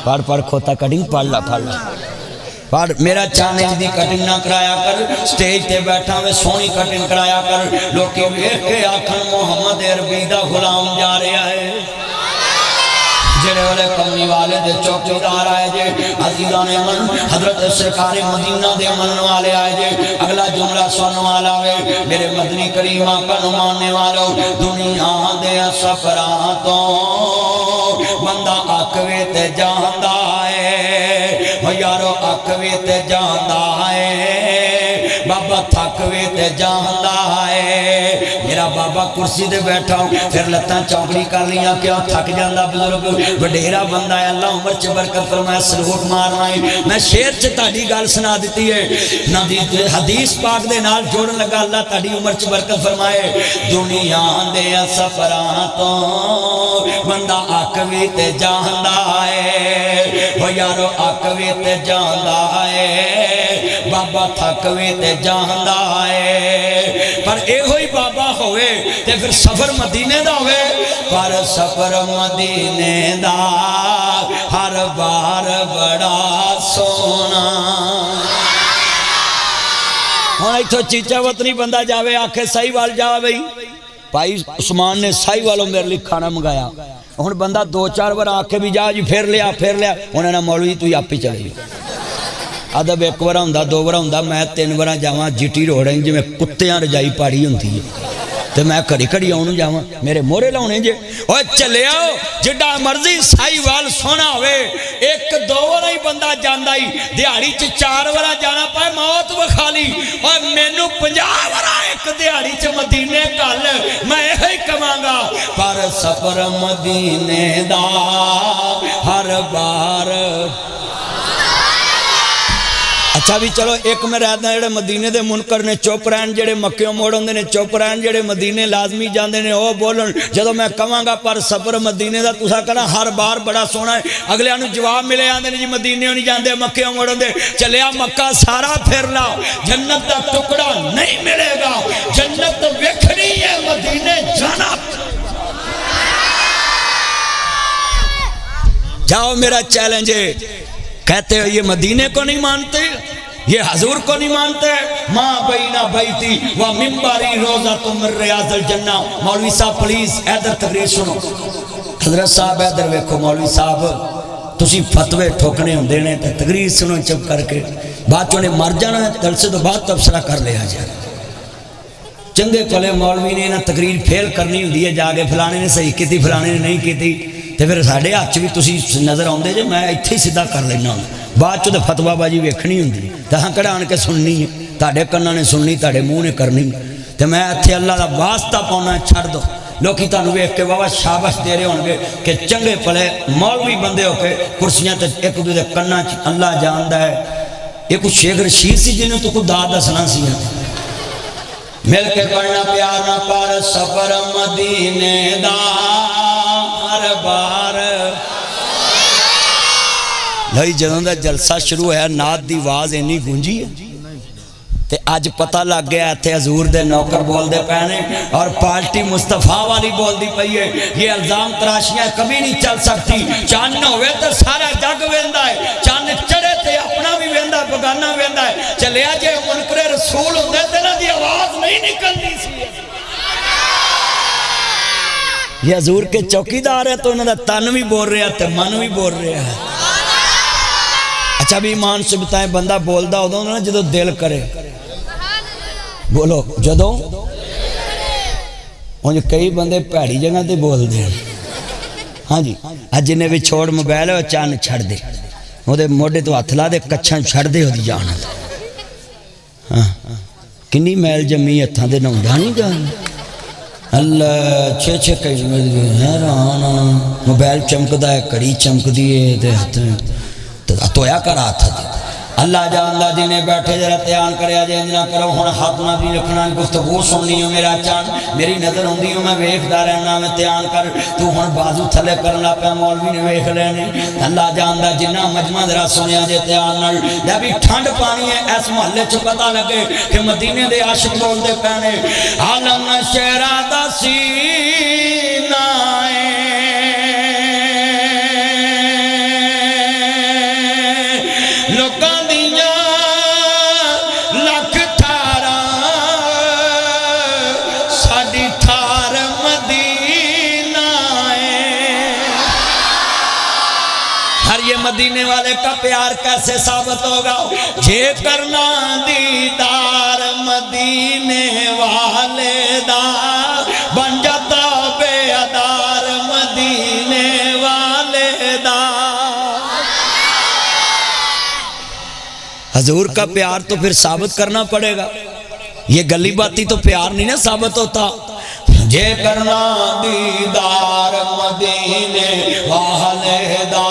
پڑھ کھوتا کٹنگ پڑھ لا پڑھ. میرا چانج دی کٹنگ نہ کرایا کر. سٹیج تے بیٹھا میں سونی کٹنگ کرایا کر. لوگ ویکھ کے آکھن محمد عربی دا غلام جا رہا ہے. جڑے والے کمی والے دے چوکیدار آئے جے عزیزان من حضرت سرکار مدینہ دے من والے آئے جے. اگلا جملہ سن والا ہے میرے مدنی کریم آقا نو ماننے والوں دنیا دے سفراں تو بندہ اکوے تے جاندا ہے. او یارو اکوے تے جاندا ہے بابا تھکوے تے جاندا ہے. میرا بابا کرسی دے بیٹھا پھر لتاں چوکڑی کر لیاں کیا تھک جاندا بزرگ وڈیرا بندہ ہے. اللہ عمر چ برکت فرمائے. سلوٹ مارنا ہے میں شعر چ تہاڈی گل سنا دتی ہے نہ حدیث پاک دے نال جوڑن لگا. اللہ تہاڈی عمر چ برکت فرمائے. دنیا دے سفراں تو بندہ اکوے تے جاندا ہے. او یارو اکوے تے جاندا ہے بابا تھکوے تے جاندا ہے. پر اے ہوئی بابا ہوئے تے پھر سفر مدینے دا ہوئے. پر سفر مدینے دا ہر بار بڑا سونا. ہاں ایتھو چیچا وطنی بندہ جاوے آکھے سائی وال جاوے بھئی بھائی عثمان نے سائی والوں میرے لیے کھانا منگایا. ہن بندہ 2-4 بار آکھے بھی جا جی پھر لیا انہوں نے مولوی تو ہی آپ ہی چلے گی. ادب 1 بار ہوندا 2 بار ہوندا میں 3 بار جاواں جٹی روڑ جی میں کتیاں رجائی پاڑی ہوندی ہے تو میں کڑی آؤں جاواں میرے مورے لاؤنے جے. اوہ چلے آؤ جڈا مرضی سائی وال سونا ہوئے 1-2 بار ہی بندہ جاندا ہی دیہاڑی 4 بار جانا پائے موت بخالی. اور مینوں 50 بار ایک دیہاڑی مدینے کل میں یہی کہاں گا. پر سفر مدینے دا ہر بار. اچھا بھی چلو ایک میں رہتا ہے جڑے مدینے دے منکر نے چپ رہن جڑے مکیوں موڑ ہوندے نے چپ رہن جڑے مدینے لازمی جاندے نے او بولن. جدو میں کہاں گا پر سفر مدینے دا تسا کہنا ہر بار بڑا سونا ہے. اگلے انو جواب ملے آندے نے جی مدینے نہیں جاندے مکیوں موڑ ہوندے. چلیا مکہ سارا پھر لا جنت دا ٹکڑا نہیں ملے گا. جنت ویکھنی ہے مدینے جانا. جاؤ میرا چیلنج ہے. کہتے ہو یہ مدینے کو نہیں مانتے, یہ حضور کو نہیں مانتے. ماں بینا بیتی و منبری روضۃ من ریاض الجنہ. مولوی صاحب پلیز ادھر تقریر سنو. حضرت صاحب ادھر ویکھو. مولوی صاحب تسی فتوے ٹھوکنے ہوں دینے تے تقریر سنو چپ کر کے. بات چونے مر جانا ہے, جلسے تو بات تبصرہ کر لیا جائے. چنگے کلے مولوی نے نہ تقریر پھیل کرنی ہوندی ہے جا کے فلانے نے صحیح کیتی فلانے نے نہیں کیتی, تے پھر ساڈے ہاتھ بھی تسی نظر آؤندے جے میں ایتھے ہی سیدھا کر لینا ہوں. بعد چ تے فتوا بازی ویکھنی ہوندی تہاں کڑا آن کے سننی ہے, تہاڈے کناں نے سننی, تہاڈے منہ نے کرنی. تے میں ایتھے اللہ دا واسطہ پاؤنا چھڑ دو. لوکی تانوں ویکھ کے واہ شاباش دے رہے ہون گے کہ چنگے پلے مولوی بندے ہو کے کرسیاں تے ایک دوسرے دے کناں چ اللہ جاندا ہے. یہ کچھ شیخ رشید سی جنوں تو کوئی داد دسنا سی. مل کے پڑھنا پیار نہ پار سفر مدینے دا ہر بار. بھائی جدوں دا جلسہ شروع ہے نعت دی آواز اینی گونجی ہے تے اج پتہ لگ گیا ایتھے حضور دے نوکر بول دے پہنے اور پارٹی مصطفیٰ والی بول دی پئی ہے. یہ الزام تراشیاں کبھی نہیں چل سکتی. چاند ہوئے تو سارا جگ ویندا ہے, چاند چڑھے تے اپنا بھی ویندا ہے بگانا ویندا ہے. چلیا جے منکر رسول ہوندے تے نہ دی آواز نہیں نکلدی سی. یہ حضور کے چوکیدار ہے تو انہوں دا تن بھی بول رہا تے من بھی بول رہا ہے. اچھا بھی ایمان سے بتائیں بندہ بولدا ہو نا جدو دل کرے. بولو جدو انج کئی بندے پیڑی جگہ تے بول دے. ہاں جی اج جنے بھی چھوڑ موبائل ہے چان چھڑ دے او دے موڈے تو ہاتھ لا دے کچھاں چھڑ دے ہودی جان. ہاں کنی میل جمی ہتھاں دے نہوندا نہیں جان. اللہ چھے چھے کئی حیران موبائل چمکدا ہے کڑی چمکدی ہے تے ہتھ تویا کر ہاتھ دی. اللہ جاندا جنے بیٹھے ذرا دھیان کریا جے نہ کرو ہن ہاتھ نہ بھی رکھنا گفتگو سننی ہے میرا چاند میری نظر ہوندی ہے میں ویکھدا رہنا میں دھیان کر تو ہن بازو تھلے کرنا پیا مولوی نے ویکھ لینے. اللہ جاندا جنہ مجمع ذرا سنیا جے دھیان نال جب ٹھنڈ پانی ہے اس محلے چ پتہ لگے کہ مدینے دے عاشق بول دے پہنے عالم شہرا دا سینہ مدینے والے کا پیار کیسے ثابت ہوگا یہ کرنا دیدار مدینے والے دا بن جاتا بے ادار مدینے والے دا. حضور کا پیار تو پھر ثابت کرنا پڑے گا. یہ گلی باتی تو پیار نہیں نا ثابت ہوتا. یہ کرنا دیدار مدینے والے دا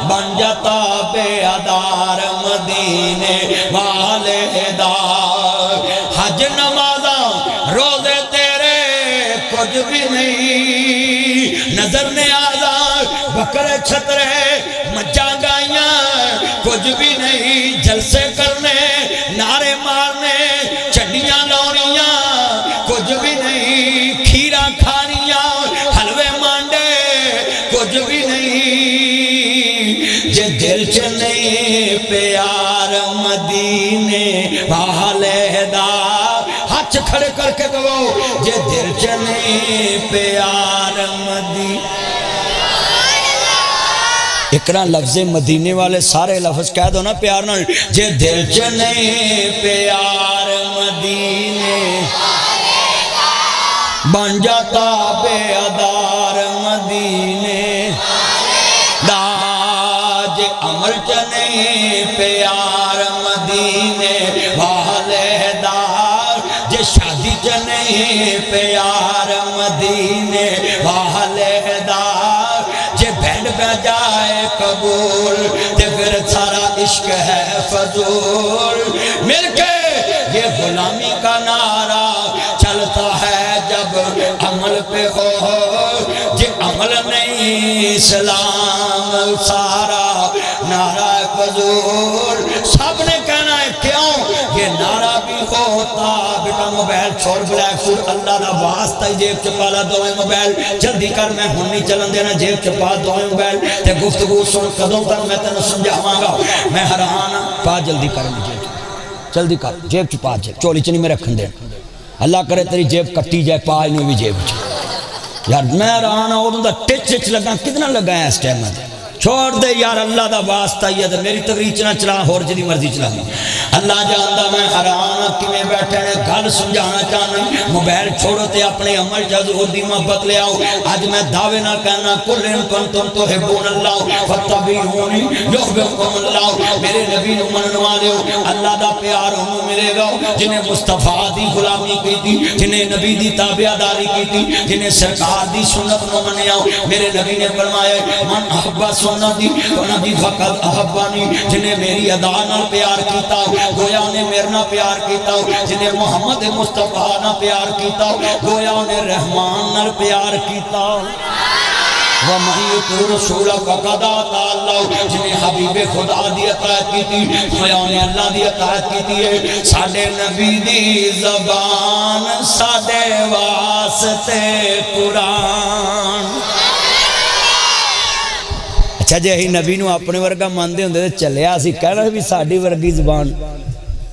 بن جاتا بے ادار مدینے والے دا. حج نمازاں روزے تیرے کچھ بھی نہیں نظر نیازاں بکرے چھترے مجھا گائیاں کچھ بھی نہیں. جلسے کرنے نعرے مارنے چڈیاں لونیاں کچھ بھی نہیں. کھیرا کھانیاں حلوے مانڈے کچھ بھی نہیں. جے دل چ نہیں پیار مدینے والے دا ہاتھ کھڑے کر کے کہو جے دل چ نہیں پیار مدینے. اقرا لفظ مدینے والے سارے لفظ کہہ دو نا پیار نال. جے دل چ نہیں پیار مدینے بن جاتا بے ادار مدینے دا. جے عمل چ نہیں پیار مدینے والے دا جے شادی چ نہیں پیار مدینے والے دا جے بینڈ بجائے قبول تے پھر سارا عشق ہے فضول. مل کے یہ غلامی کا نعرہ چلتا ہے جب عمل پہ ہو. جے عمل نہیں اسلام سارا نعرہ فضول. سب نے کہنا ہے کیوں یہ نعرہ بھی ہوتا. بیٹا موبائل چھوڑ بلیک سور اللہ دا واسطہ واسطہ ہی جیب چ پالا دوویں موبائل جلدی کر میں ہن نہیں چلن دینا جیب چ پا دوویں موبائل تے گفتگو سن کدوں تک میں تینوں سمجھاواں گا میں حیران ہاں پا جلدی کر جیب جلدی کر جیب چ پا جیب چولی چ نہیں میں رکھن دے اللہ کرے تیری جیب کٹی جائے پا انہوں بھی جیب چ یار میں حیران ہاں اودوں دا ٹچ لگا کتنا لگا ہے اس ٹائم چھوڑ دے یار اللہ دا واسطہ ہی ہے میری تقریر نہ چلا ہور جدی مرضی چلا اللہ جاندا میں حیران کیویں بیٹھے نے گل سمجھانا چاہنا موبائل چھوڑو تے اپنے عمل جذور دی محبت لے آؤ اج میں دعوے نہ کہنا کل ان کنتم تحبون اللہ فتبعونی یحببکم اللہ میرے نبی نو منن والےو اللہ دا پیار انہوں ملے گا جنہیں مصطفیٰ دی غلامی کی تھی جنہیں نبی دی تابعداری کی تھی جنہیں سرکار دی سنت نو منیا میرے نبی نے فرمایا من احب سنتی نبی فقط احبانی جنہیں میری ادا نال پیار کیتا گویا انہیں میرنا پیار کیتا جنہیں محمد مصطفیٰ نہ پیار کیتا گویا انہیں رحمان نال پیار کیتا وَمَنْ يُطِعِ الرَّسُولَ فَقَدْ أَطَاعَ اللَّهَ جنہیں حبیب خدا دی اطاعت کی تھی گویا انہیں اللہ دی اطاعت کی تھی ساڈے نبی دی زبان ساڈے واسطے قرآن اچھا جی اہی نبی نو اپنے ورگا مانتے ہوں تے چلیا اسی کہنا بھی ساڈی ورگی زبان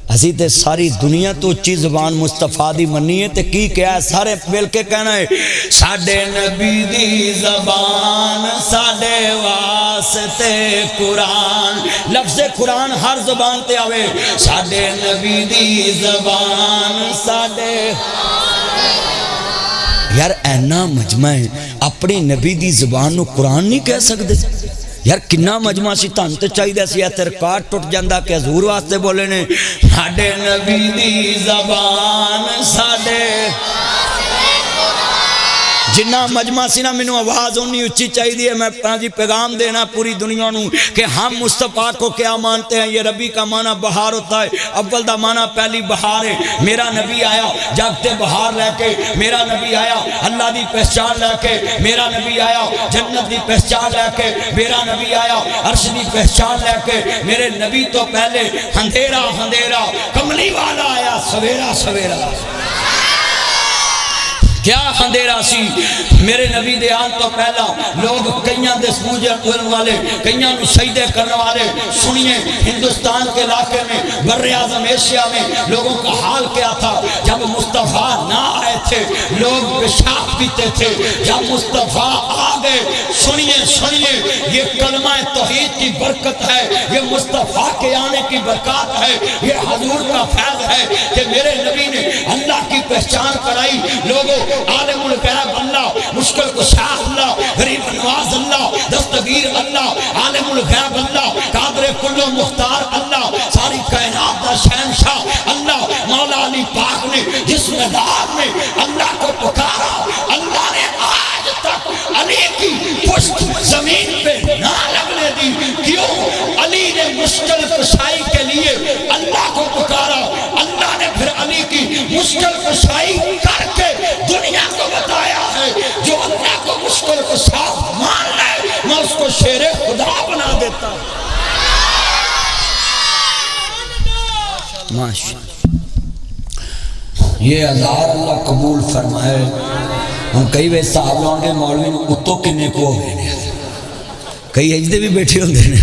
اسی تے ساری دنیا تو اچھی زبان مصطفیٰ دی منی ہے تے کی کیا ہے سارے مل کے کہنا ہے ساڈے نبی دی زبان ساڈے واسطے قرآن لفظ قرآن ہر زبان تے آوے ساڈے نبی دی زبان ساڈے یار اینا مجمع ہے اپنی نبی دی زبان نو قرآن نہیں کہہ سکتے یار کنا مجمع سی تان تے چاہیے سی تے ریکارڈ ٹوٹ جاندا کہ حضور واسطے بولے نے ساڈے نبی دی زبان ساڈے جنہ مجمع سی نا مینوں آواز اونی اچھی چاہیے میں جی پیغام دینا پوری دنیا نو کہ ہم مصطفیٰ کو کیا مانتے ہیں یہ ربی کا معنی بہار ہوتا ہے اول دا معنی پہلی بہار ہے میرا نبی آیا جاگتے بہار لے کے میرا نبی آیا اللہ دی پہچان لے کے میرا نبی آیا جنت دی پہچان لے کے میرا نبی آیا عرش دی پہچان لے کے میرے نبی تو پہلے اندھیرا اندھیرا کملی والا آیا سویرا سویرا کیا اندھیرا سی میرے نبی دے آن تو پہلا لوگ کئیاں دے سموجے کرنے والے کئیاں میں سجدے کرنے والے سنیے ہندوستان کے علاقے میں بر اعظم ایشیا میں لوگوں کا حال کیا تھا جب مصطفیٰ نہ آئے تھے لوگ پیشاب پیتے تھے جب مصطفیٰ آ گئے سنیے یہ کلمہ توحید کی برکت ہے یہ مصطفیٰ کے آنے کی برکات ہے یہ حضور کا فیض ہے کہ میرے نبی نے اللہ کی پہچان کرائی لوگوں عالم الغیب اللہ مشکل کشا اللہ غریب نواز اللہ دستگیر اللہ عالم الغیب اللہ قادر کل مختار اللہ ساری کائنات دا شہنشاہ اللہ مولا علی پاک نے جس میدان میں اللہ کو پکارا اللہ نے آج تک علی کی پشت زمین پہ نہ لگنے دی کیوں علی نے مشکل کشائی کے لیے اللہ کو پکارا اللہ نے پھر علی کی مشکل کشائی کر کے دنیا کو بتایا ہے جو اللہ کو مشکل کو ساتھ مان لے میں اس کو شیر خدا بنا دیتا ہوں ماشاءاللہ یہ ہزار اللہ قبول فرمائے ہم کئی وے صاحب لوگوں کے مولوی نے اتو کنے کو ہوئے کئی اجدے بھی بیٹھے ہوندے نے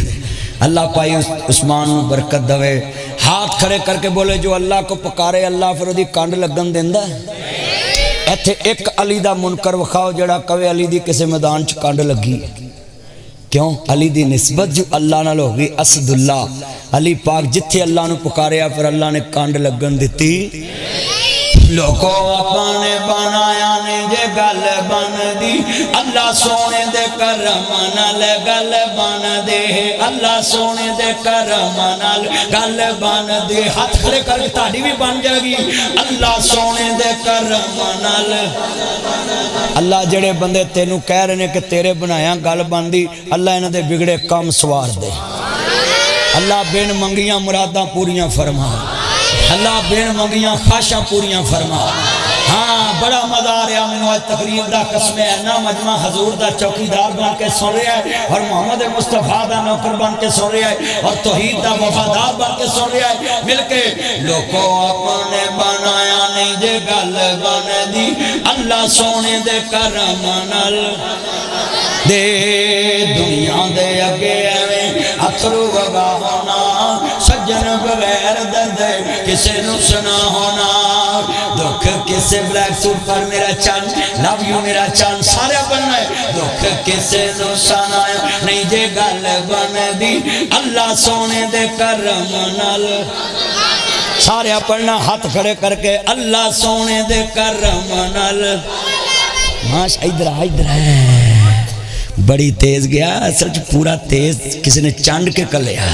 اللہ پائی عثمان برکت دوے ہاتھ کھڑے کر کے بولے جو اللہ کو پکارے اللہ پھر دی کانڈ لگن دیندہ ایتھے ایک علی دا منکر وکھاؤ جڑا کوے علی دی کسے میدان چ کانڈ لگی کیوں علی دی نسبت جو اللہ نال ہو گئی اسد اللہ علی پاک جتھے اللہ نو پکاریا پھر اللہ نے کانڈ لگن دیتی لوگوں اپنے بنایا نے جے گل بن دی اللہ سونے دے کرم نال گل بن دے اللہ سونے دے کرم نال گل بن دے ہاتھ کھڑے کر کے تہاڈی بھی بن جائے گی اللہ سونے دے کرم نال اللہ جڑے بندے تینوں کہہ رہے ہیں کہ تیرے بنایا گل بن دی اللہ انہاں دے بگڑے کام سوار دے اللہ بین منگیاں مراداں پوریاں فرما اللہ بین منگیاں خواہشاں پوریاں فرما ہاں بڑا مزہ آ رہا میں آج تقریر دا قسم ہے نا مجمع حضور دا چوکیدار بن کے سن رہا ہے اور محمد مصطفیٰ دا نوکر بن کے سن رہا ہے اور توحید دا وفادار بن کے سن رہا ہے مل کے لوگوں اپنے بنایا نہیں جے گل بن دی اللہ سونے دے کرم نال دے دنیا دے اگے ایویں اتھرو وگا ہونا سجن بغیر درد کسے نو سنا ہونا دکھ کسے بلیک سوٹ پر میرا چاند لو یو میرا چاند سارے بننا ہے دکھ کسے نو سنا نہیں جے گل بن دی اللہ سونے دے کرم نال سارے پڑھنا ہاتھ کھڑے کر کے اللہ سونے دے کرم نال ماش ادھر ہے بڑی تیز گیا اصل پورا تیز کسی نے چاند کے کلیا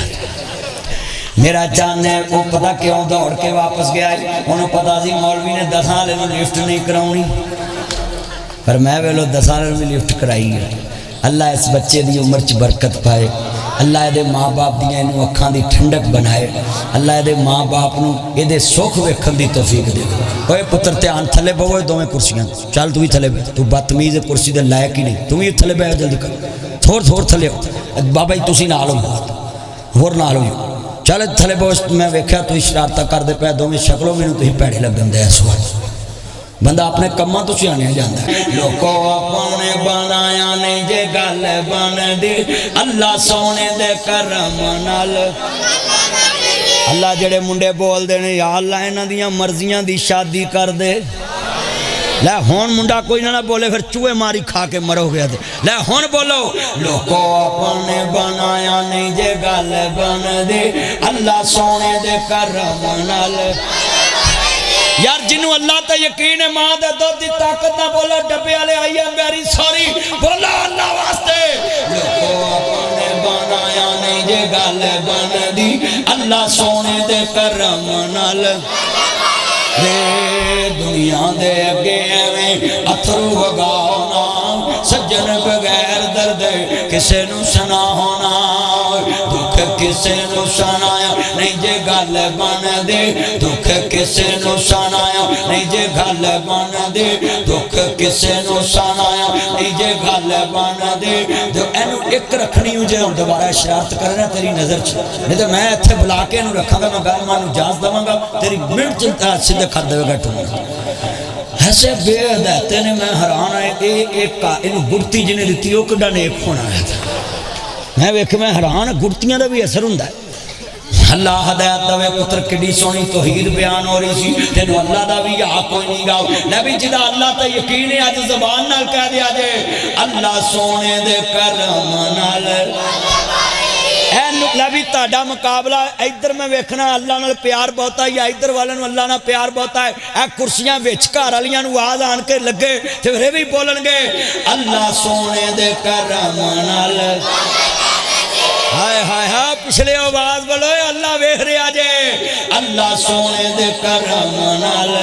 میرا چاند ہے وہ پتہ کیوں دوڑ کے واپس گیا ہے انہوں پتہ سی مولوی نے 10 سال انہوں لفٹ نہیں کراؤنی پر میں ویلو 10 سال انہوں لفٹ کرائی ہے اللہ اس بچے دی عمر چ برکت پائے اللہ دے ماں باپ دیاں انہوں اکھاں دی ٹھنڈک بنائے اللہ دے ماں باپ نو یہ دے سوکھ ویکھن دی توفیق دے اوے پتر تیان تھلے بوئے دوویں کرسیاں چل تو ہی تھلے بیٹھ تو بدتمیز کرسی دے لائق ہی نہیں تم ہی تھلے بیٹھ جلدی کر تھوڑ تھلے بابا جی تسی نال ہو ہور نال ہو چل تھلے بوئے میں ویکھیا تو شرارتہ کر دے پے دوویں شکلوں میں تو ہی پیڑے لگن دے اس وقت بندہ اپنے کماں تو سیانے جاندا ہے لوکو اپنے بنایا نہیں جے گل بن دی اللہ سونے دے کرم نال اللہ جڑے منڈے بول دے نے یا اللہ انہاں دیاں مرضیاں دی شادی کر دے لے ہون منڈا کوئی نہ بولے پھر چوہے ماری کھا کے مرو گیا دے لے ہون بولو لوکو اپنے بنایا نہیں جے گل بن دی اللہ سونے دے کرم نال یار جنہوں اللہ تا یقین ہے ماں دے دو دی طاقت نہ بولو ڈبے والے آئی ہے میری سوری بولا اللہ واسطے لوگوں اپنے بنایا نہیں جے گل بن دی اللہ سونے دے کرم نال دے دنیا دے اگے ایویں اتھرو وگاؤنا سجن بغیر درد کسے نو سنا ہونا دکھ کسے نو سنایا نہیں جے گل بن دے دکھ کسے نو سنایا نہیں جے گل بن دے دکھ کسے نو سنایا نہیں جے گل بن دے جو اینو ایک رکھنی ہو جائے ہوں دوبارہ شرارت کرنا تیری نظر چھو نہیں تو میں اتھے بلا کے انو رکھا گا میں گھر مانو جاز دوں گا تیری منٹ چلتا سیدھے کھر دے گا ٹھوں ایسے بے عدیتے نے میں حیران آئے ایک کا انو گڑتی جنہیں دیتی ہو کڈا نیک ہونا آیا تھا میں ویکھ میں حیران گڑتیاں دا بھی اثر ہوندا ہے اللہ ہدایت دوے پتر کڈی سونی توحید بیان ہو رہی سی تینو اللہ دا بھی یا کوئی نہیں گاؤ نبی جدا اللہ تا یقین ہے آج زبان نال کہہ دیا جے اللہ سونے دے کرم نال اے نبی تاڑا مقابلہ ادھر میں ویکھنا اللہ نال پیار بہتا ہے یا ادھر والے نو اللہ نال پیار بہتا ہے اے کرسیاں وچ گھر والیاں نو آواز آن کے لگے تے پھر بھی بولن گے اللہ سونے دے کرم نال ہائے ہائے ہائے پچھلے آواز بولو اللہ ویکھ رہا جے اللہ سونے دے کرم نال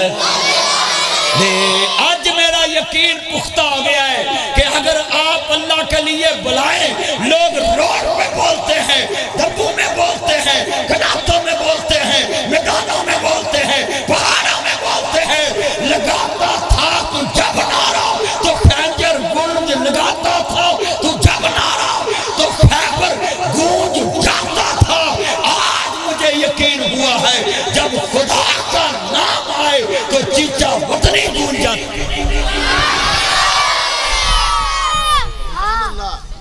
دے آج میرا یقین پختہ ہو گیا ہے کہ اگر آپ اللہ کے لیے بلائیں لوگ روڈ میں بولتے ہیں دبوں میں بولتے ہیں کناتوں میں بولتے ہیں میدانوں میں بولتے ہیں پہاڑوں میں بولتے ہیں لگاتا تھا تو جب نارا تو خینجر گونج لگاتا تھا تو جب نارا تو خیبر گونج جاتا تھا آج مجھے یقین ہوا ہے جب خدا کا نام آئے تو چیچا وطنی گونج جاتا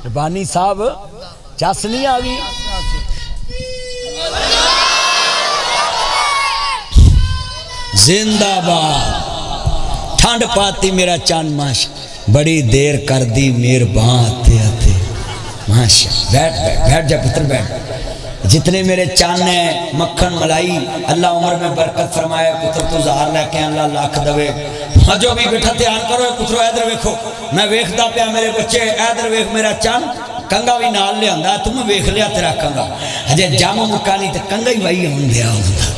ربانی صاحب چس نہیں آگی زندہ باد ٹھنڈ پاتی میرا چاند ماش بڑی دیر کر دی مہربان آتے آتے ماشاء بیٹھ جا پتر بیٹھ جتنے میرے چاند ہیں مکھن ملائی اللہ عمر میں برکت فرمائے پتر تو زہر لے کے اللہ لاکھ دوے جو بھی بیٹھا تیار کرو پترو ایدر ویکھو میں ویکھدا پیا میرے بچے ایدر ویکھ میرا چاند کنگا بھی نال لے آندا تم ویکھ لیا تیرا کنگا ہجے جام مکانی تے کنگا ہی وہی ہون دیا ہوندا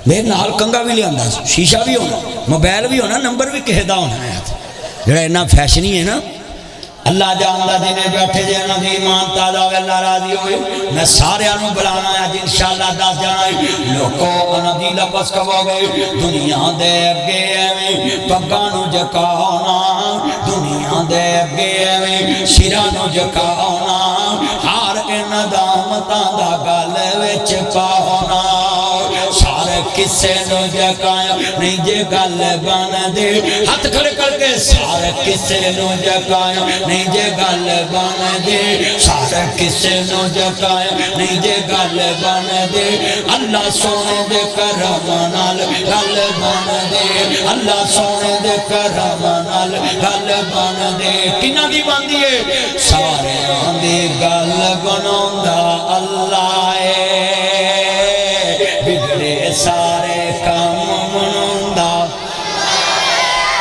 میرے نال کنگا بھی لے آندا شیشہ بھی ہونا موبائل بھی ہونا نمبر بھی کہے دا ہونا ہے جڑا اتنا فیشنی ہے نا اللہ جاندا جنہیں بیٹھے جے انہاں دی ایمان تازہ ہوئے اللہ راضی ہوئے میں سارے انہوں بلانا ہے جن انشاءاللہ دس جانا ہے لوکو انہاں دی لپس کبھو گئے دنیا دے اگے ایویں پگانو جکاؤنا دنیا دے اگے ایویں شیرانو جکاؤنا ہار کے ندامتاں دا گل وچ پاؤنا سارے کسے نو جکایا نہیں جے گل بن دے ہاتھ کھڑے کر کے سارے کسے نو جکایا نہیں جے گل بن دے سارے کسے نو جکایا نہیں جے گل بن دے اللہ سونے دے کرم نال گل بن دے اللہ سونے دے کرم نال گل بن دے کنہ دی بن دیئے سارے آندے گل بنوندا اللہ بگڑے سارے کام بنوندا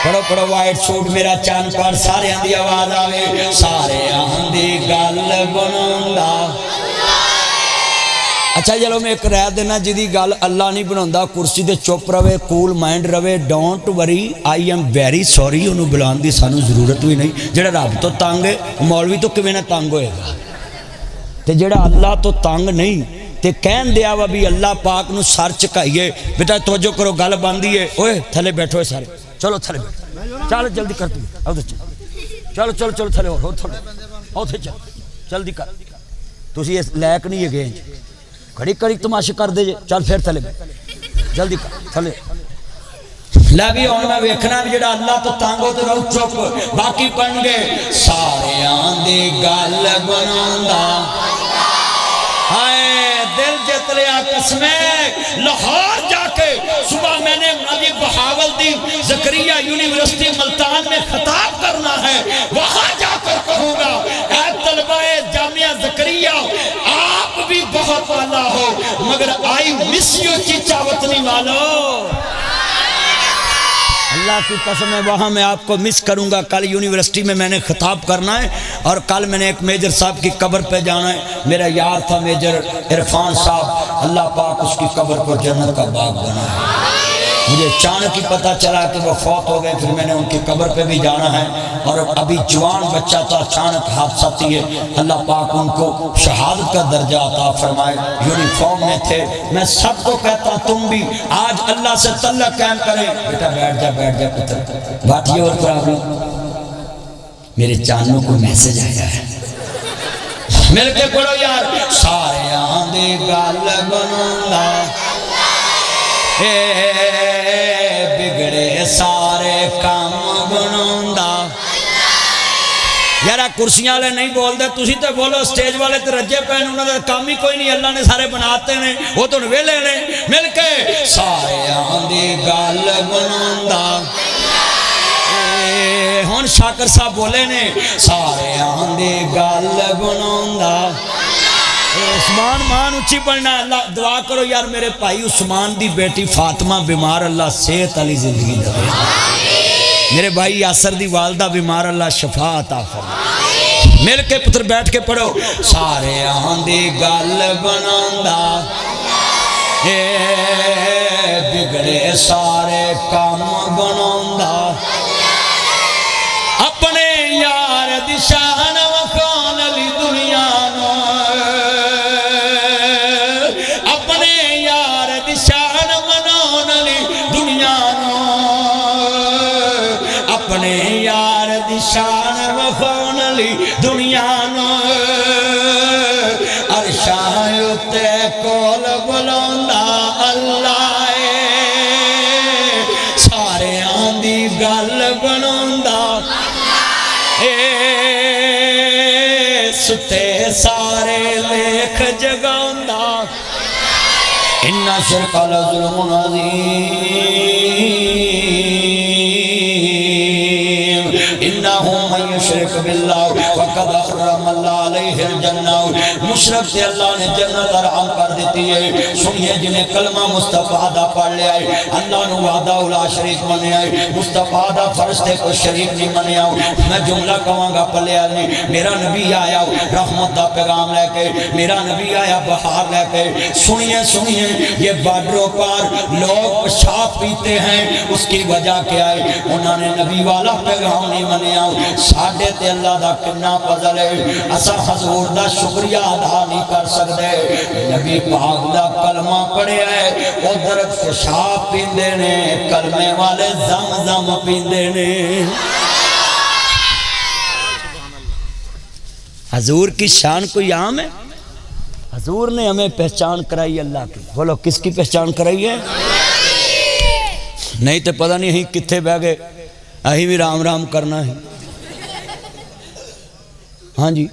پڑھو پڑھو وائٹ سوٹ میرا چاند پر سارے آندھی آواز آوے سارے آندھی گل بنوندا اچھا چلو میں ایک رائے دینا جدی گل اللہ نہیں بنوندا کرسی دے چپ رہے کول مائنڈ رہے don't worry I am very sorry انہوں بلان دی سانو ضرورت ہوئی نہیں جڑا رب تو تانگ ہے مولوی تو کیویں نہ تانگ ہوئے گا تے جڑا اللہ تو تانگ نہیں تے کہن دیا وا بھی اللہ پاک نو سر چکائیے بیٹا توجہ کرو گل باندھی ہے اوئے تھلے بیٹھو سارے چلو تھلے بیٹھو چل جلدی کر تو چلو چلو چلو تھلے ہو تھلے چل جلدی کر تسی اس لائق نہیں ہے گئے کھڑی کڑی تماشے کر دے چل پھر تھلے بیٹھ جلدی کر تھلے لگی ہوں میں ویکھنا بھی جڑا اللہ تو تانگو تو رو چپ باقی پڑھ گئے سارے آندے گل بنوندا ہائے دل جتلیا قسمیں لاہور جا کے صبح میں نے نبی بہاولدین زکریا یونیورسٹی ملتان میں خطاب کرنا ہے وہاں جا کر کہوں گا اے طلبہ جامعہ زکریا آپ بھی بہت والا ہو مگر آئی مسیو چیچا وطنی والو اللہ کی قسم ہے وہاں میں آپ کو مس کروں گا کل یونیورسٹی میں نے خطاب کرنا ہے اور کل میں نے ایک میجر صاحب کی قبر پہ جانا ہے میرا یار تھا میجر عرفان صاحب اللہ پاک اس کی قبر کو جنت کا باغ بنا ہے مجھے اچانک ہی پتہ چلا کہ وہ فوت ہو گئے پھر میں نے ان کی قبر پہ بھی جانا ہے اور ابھی جوان بچہ تھا اچانک حادثہ ہے اللہ پاک ان کو شہادت کا درجہ عطا فرمائے یونیفارم میں تھے میں سب کو کہتا تم بھی آج اللہ سے تعلق قائم کریں بیٹا بیٹھ جا پتر بات یہ اور پرابلم میرے چانوں کو میسج آیا ہے مل کے پڑھو یار سارے آندے گل بنوندا بگڑے سارے کام بنوندا یارا کرسیاں والے نہیں بول دے تسی تے بولو سٹیج والے تے رجے پین انہاں دا کام ہی کوئی نہیں اللہ نے سارے بناتے نے وہ تو ویلے نے مل کے سارے آندی گل بنوندا ہن شاکر صاحب بولے نے سارے آندی گل بنوندا عثمان مان اچھی پڑھنا اللہ دعا کرو یار میرے بھائی عثمان دی بیٹی فاطمہ بیمار اللہ صحت علی زندگی دے میرے بھائی یاسر دی والدہ بیمار اللہ شفا عطا فرمائے مل کے پتر بیٹھ کے پڑھو سارے آندی گل بنوندا بگڑے سارے کام بنوندا اپنے یار دی شان وفان علی دنیا نو اپنے یار دی شان وفان علی دنیا نو عرشاں اتے کول بلوندا اللہ سارے آندی گل بنوندا ستے سارے لیکھ جگاوندا انہا شرک لظلم عظیم انہو من یشرک باللہ وقد حرم اللہ علیہ الجنہ مشرک سے اللہ نے جنت حرام کر دیتی ہے سنیے جنہیں کلمہ مصطفیٰ دا پڑھ لے آئے اللہ نے وعدہ اولا شریک منے آئے مصطفیٰ دا فرشتے کو شریک نہیں منے آؤ میں جملہ کہاں گا پلے آئے میرا نبی آیا رحمت دا پیغام لے کے میرا نبی آیا بہار لے کے سنیے یہ بارڈروں پر لوگ شاپ پیتے ہیں اس کی وجہ کیا ہے انہوں نے نبی والا پیغام نہیں منے آؤ ساڈے تے اللہ دا کنا فضل ہے اسا حضور دا شکریہ ادا نہیں کر سکتے نبی پاک دا کلمہ پڑھیا ہے ادھر پیشاب پیندے نے کلمے والے زمزم پیندے نے حضور کی شان کوئی عام ہے حضور نے ہمیں پہچان کرائی اللہ کی بولو کس کی پہچان کرائی ہے نہیں تو پتہ نہیں ہی کتھے بہ گئے اہی بھی رام رام کرنا ہے ہاں جی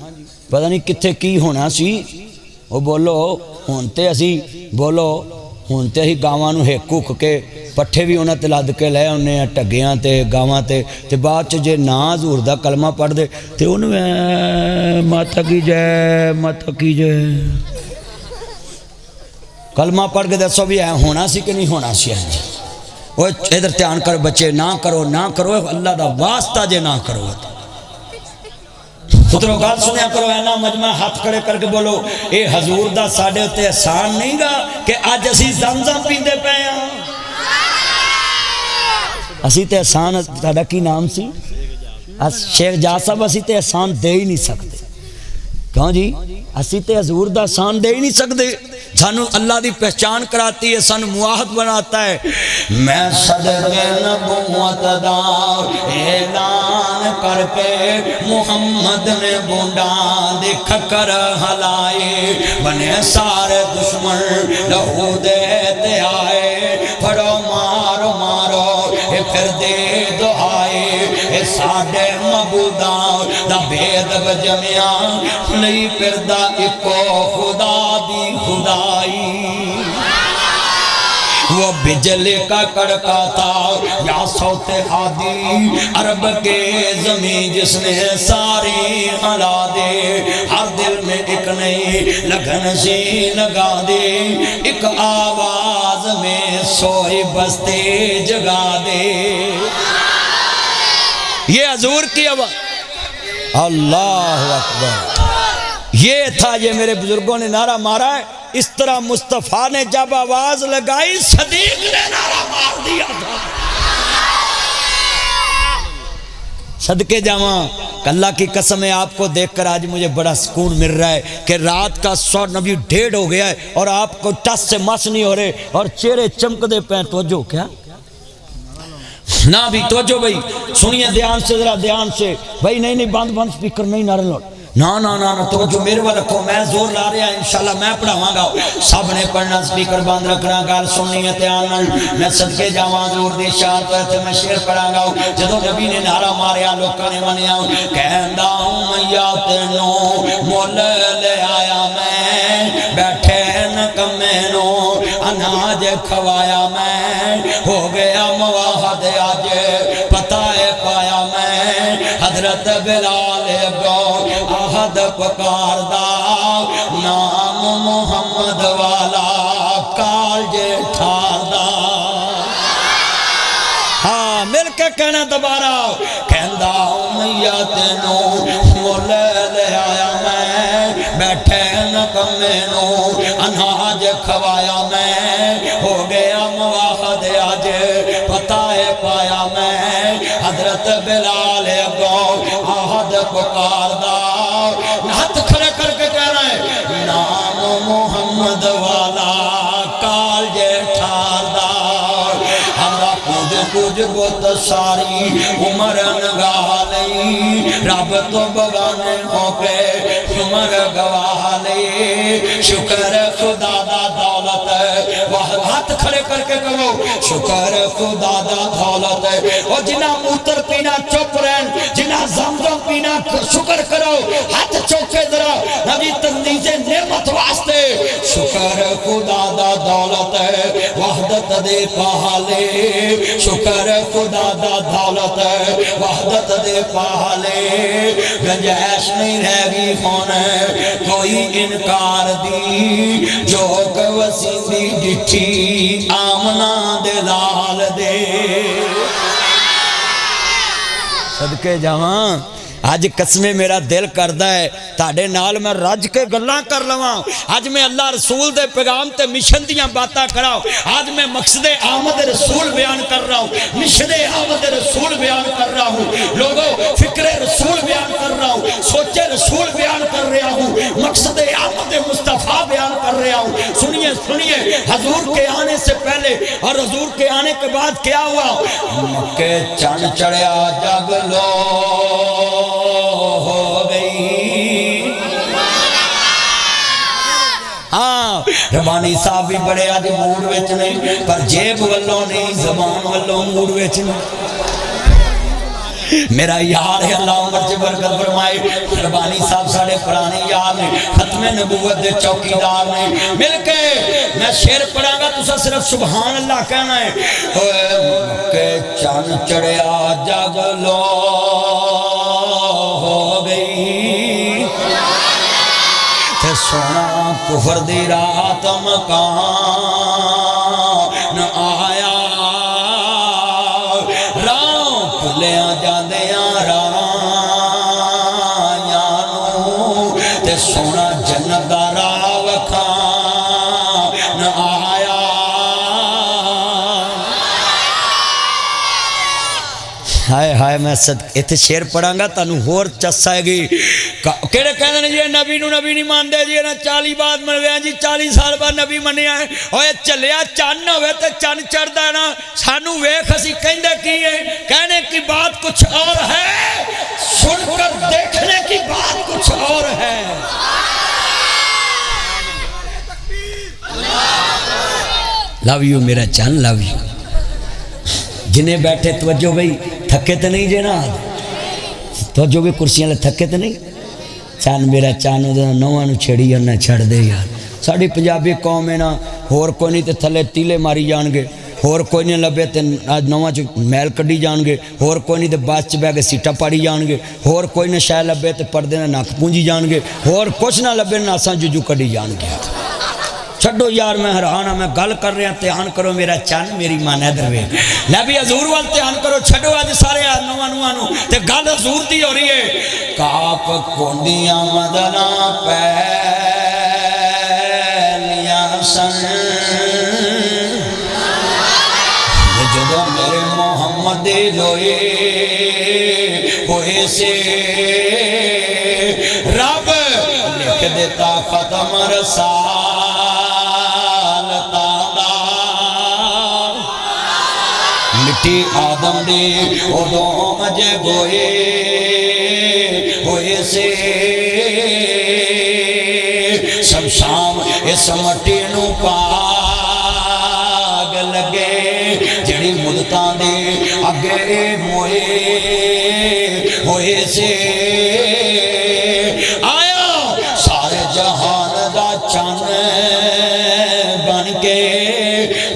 پتہ نہیں کتھے کی ہونا سی وہ بولو ہونتے اسی بولو ہونتے ہی گاواں نو ہک ہک کے پٹھے بھی انہاں تے لد کے لے اونے ٹگیاں تے گاواں تے بعد چ جے نا حضور دا کلمہ پڑھ دے تے اونوں ماتا کی جے کلمہ پڑھ کے دسو بھی ہونا سی کہ نہیں ہونا سی وہ ادھر دھیان کرو بچے نہ کرو اللہ دا واسطہ جے نہ کرو پترو گل سنیا کرو اینا مجمع ہاتھ کھڑے کر کے بولو اے حضور دا ساڈے اتے احسان نہیں گا کہ اج اسی زمزم پیندے پے ہاں اسی تے احسان تہاڈا کی نام سی شیخ جا صاحب اسی تے احسان دے ہی نہیں سکتے کہاں جی اسی تے حضور دا احسان دے ہی نہیں سکتے سانو اللہ دی پہچان کراتی ہے سانو معاہد بناتا ہے میں صدقے نبوت دا اعلان کر کے محمد نے بونڈاں دے کھکر ہلائے بنے سارے دشمن لہو دے تے آئے پھڑو مارو اے پھر دے دعائے اے ساڈے مبوداں دا بید بجمیا نہیں پھر دا اکو خدا دی خدائی وہ بجلی کا کڑکا تھا یا صوت ہادی عرب کے زمین جس نے ساری ہلا دے ہر دل میں ایک نئی لگن سی لگا دے ایک آواز میں سوئی بستے جگا دے یہ حضور کی آواز اللہ اکبر یہ تھا یہ میرے بزرگوں نے نعرہ مارا ہے اس طرح مصطفیٰ نے جب آواز لگائی صدیق نے نعرہ مار دیا تھا صدقے جاواں اللہ کی قسم ہے آپ کو دیکھ کر آج مجھے بڑا سکون مل رہا ہے کہ رات کا 100 نبی 1:30 ہو گیا ہے اور آپ کو ٹس سے مس نہیں ہو رہے اور چہرے چمک دے پہ توجہ کیا نہ بھی توجہ بھائی سنیے دھیان سے ذرا دھیان سے بھائی نہیں بند سپیکر نہیں نعرہ لوٹ نا توجہ میرے والے رکھو میں زور لا رہا انشاءاللہ میں پڑھاواں گا سب نے پڑھنا سپیکر بند رکھنا گل سننی ہے دھیان میں صدقے جاواں زور دی شان پر تے میں شعر پڑھاں گا جدوں نبی نے نعرہ ماریا لوکاں نے منیا کہندا میاں تینوں مول لے آیا میں بیٹھے نکمے نو اناج کھوایا میں ہو گیا مواحد اج پتہ ہے پایا میں حضرت بلال گو احد پکار دا نام محمد والا کالجے ٹھار دا ہاں مل کے کہنا دوبارہ کہندا میاں تینوں مول لے آیا میں بیٹھے نکمے نو اناج کھوایا میں ہو گیا مواحد اج پتہ ہے پایا میں حضرت بلال گو احد پکار دا ہاتھ کھڑے کر کے کہہ رہے ہیں نام محمد والا کالجے ٹھار دا ہمارا کچھ بہت ساری عمر نگاہ لئی رب تو بغانے ہو کے عمر گواہ لئی شکر خدا دا دولت ہاتھ کھڑے کر کے کہو شکر خدا دا دولت اور جنہ موتر پینا چپ رہن جنہ زمزم پینا شکر کرو ہاتھ چوکے ذرا نبی تندیز نعمت واسطے شکر خدا دا دولت وحدت دے پہالے شکر خدا دا دولت وحدت دے پہالے گنجائش نہیں رہ گی ہونے کوئی انکار دی جو کہ وسیع دی ڈٹھی آمنہ دے لال دے صدقے جہاں اج قسمے میرا دل کردا ہے تہاڈے نال میں رج کے گلاں کر لواں اج میں اللہ رسول دے پیغام تے مشن دیاں باتاں کراں آج میں مقصد آمد رسول بیان کر رہا ہوں مشن آمد رسول بیان کر رہا ہوں لوگوں فکر رسول بیان کر رہا ہوں سوچ رسول بیان کر رہا ہوں مقصد آمد مصطفیٰ بیان کر رہا ہوں سنیے سنیے حضور کے آنے سے پہلے اور حضور کے آنے کے بعد کیا ہوا مکے چاند چڑھیا جگ لو ہو گئی ہاں ربانی صاحب بھی بڑے آج موڑ ویچ نہیں پر جیب والوں نہیں زبان والوں موڑ ویچ نہیں میرا یار ہے اللہ عمر سے برکت فرمائے ربانی صاحب ساڑھے پرانے یار نے ختم نبوت دے چوکیدار نے مل کے میں شعر پڑھا گا تو صرف سبحان اللہ کہنا ہے مکے چاند چڑھیا جگ لو ہو گئی تے سونا کفر دی رات مکان آیا بھلیاں جاندیاں رایاں تے سونا جنت دا راہ وکھان آیا ہائے ہائے میں اتنے شعر پڑھاں گا تانوں ہور چس آئے گی کہڑے کہنے نے جی نبی نو نبی نہیں ماندے جی نا 40 بعد من گیا جی 40 سال بعد نبی منیا ہے اوے چلیا چن ہوئے تے چن چڑھدا ہے نا سانو ویکھ اسی کہندے کی ہے کہنے کی بات کچھ اور ہے سن کر دیکھنے کی بات کچھ اور ہے لو یو میرا چن لو یو جنہیں بیٹھے توجہ بھئی تھکے تے نہیں جے نا توجہ بھی کرسیاں لے تھکے تے نہیں چان میرا چانو دے نواں نو چھڑی اور نہ چھڑ دے یار ساڑی پنجابی قوم ہے نا ہور کوئی نہیں تے تھلے تیلے ماری جان گے ہور کوئی نہیں لبے تے نواں چ میل کڈی جان گے ہور کوئی نہیں تے بس چ بہ کے سیٹا پاڑی جان گے ہور کوئی نہ شے لبے تے پردے نہ نک پونجی جان گے ہور کچھ نہ لبے ناساں ججو کڈی جان گے چھڑو یار میں حیران میں گل کر رہا دھیان کرو میرا چن میری مان ادھر ویکھ لے بھی حضور وال دھیان کرو چھڈو اج سارے نواں نواں نو تے گل حضور دی ہو رہی ہے کاپ کونڈیاں مدنا پہلیاں سن جدوں میرے محمد لوئے ہوئے سے رب لکھ دیتا ختم رسال مٹی آدم دی ادوں مجھے گوئے ہوئے سے سب شام اس مٹی نو پاگ لگے جڑی مدتاں دے اگے موئے ہوئے سے آیا سارے جہان دا چن بن کے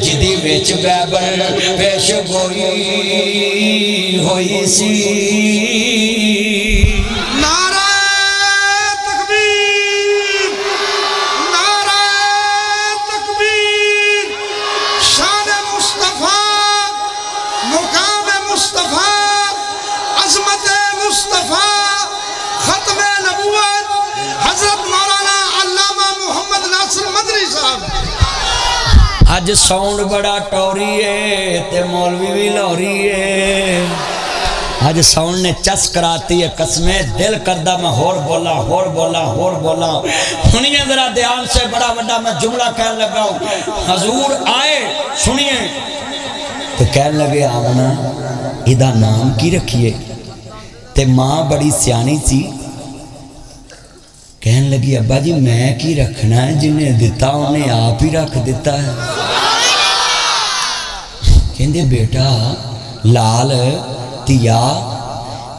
جدی وچ بیبل پیش گوئی ہوئی سی نعرہ تکبیر نعرہ تکبیر شان مصطفیٰ مقام مصطفیٰ عظمت مصطفیٰ ختم نبوت حضرت مولانا علامہ محمد ناصر مدنی صاحب آج ساؤنڈ بڑا ٹوری ہے تے مولوی بھی لوری ہے آج ساؤنڈ نے چس کراتی ہے قسمیں دل کردہ میں ہور بولا سنیے ذرا دھیان سے بڑا بڑا میں جملہ کہنے لگا ہوں حضور آئے سنیے تو کہنے لگے آمنا ادھا نام کی رکھیے تے ماں بڑی سیانی سی کہنے لگی ابا جی میں کی رکھنا ہے جنہیں دیتا انہیں آپ ہی رکھ دیتا ہے کہندے بیٹا لال تیا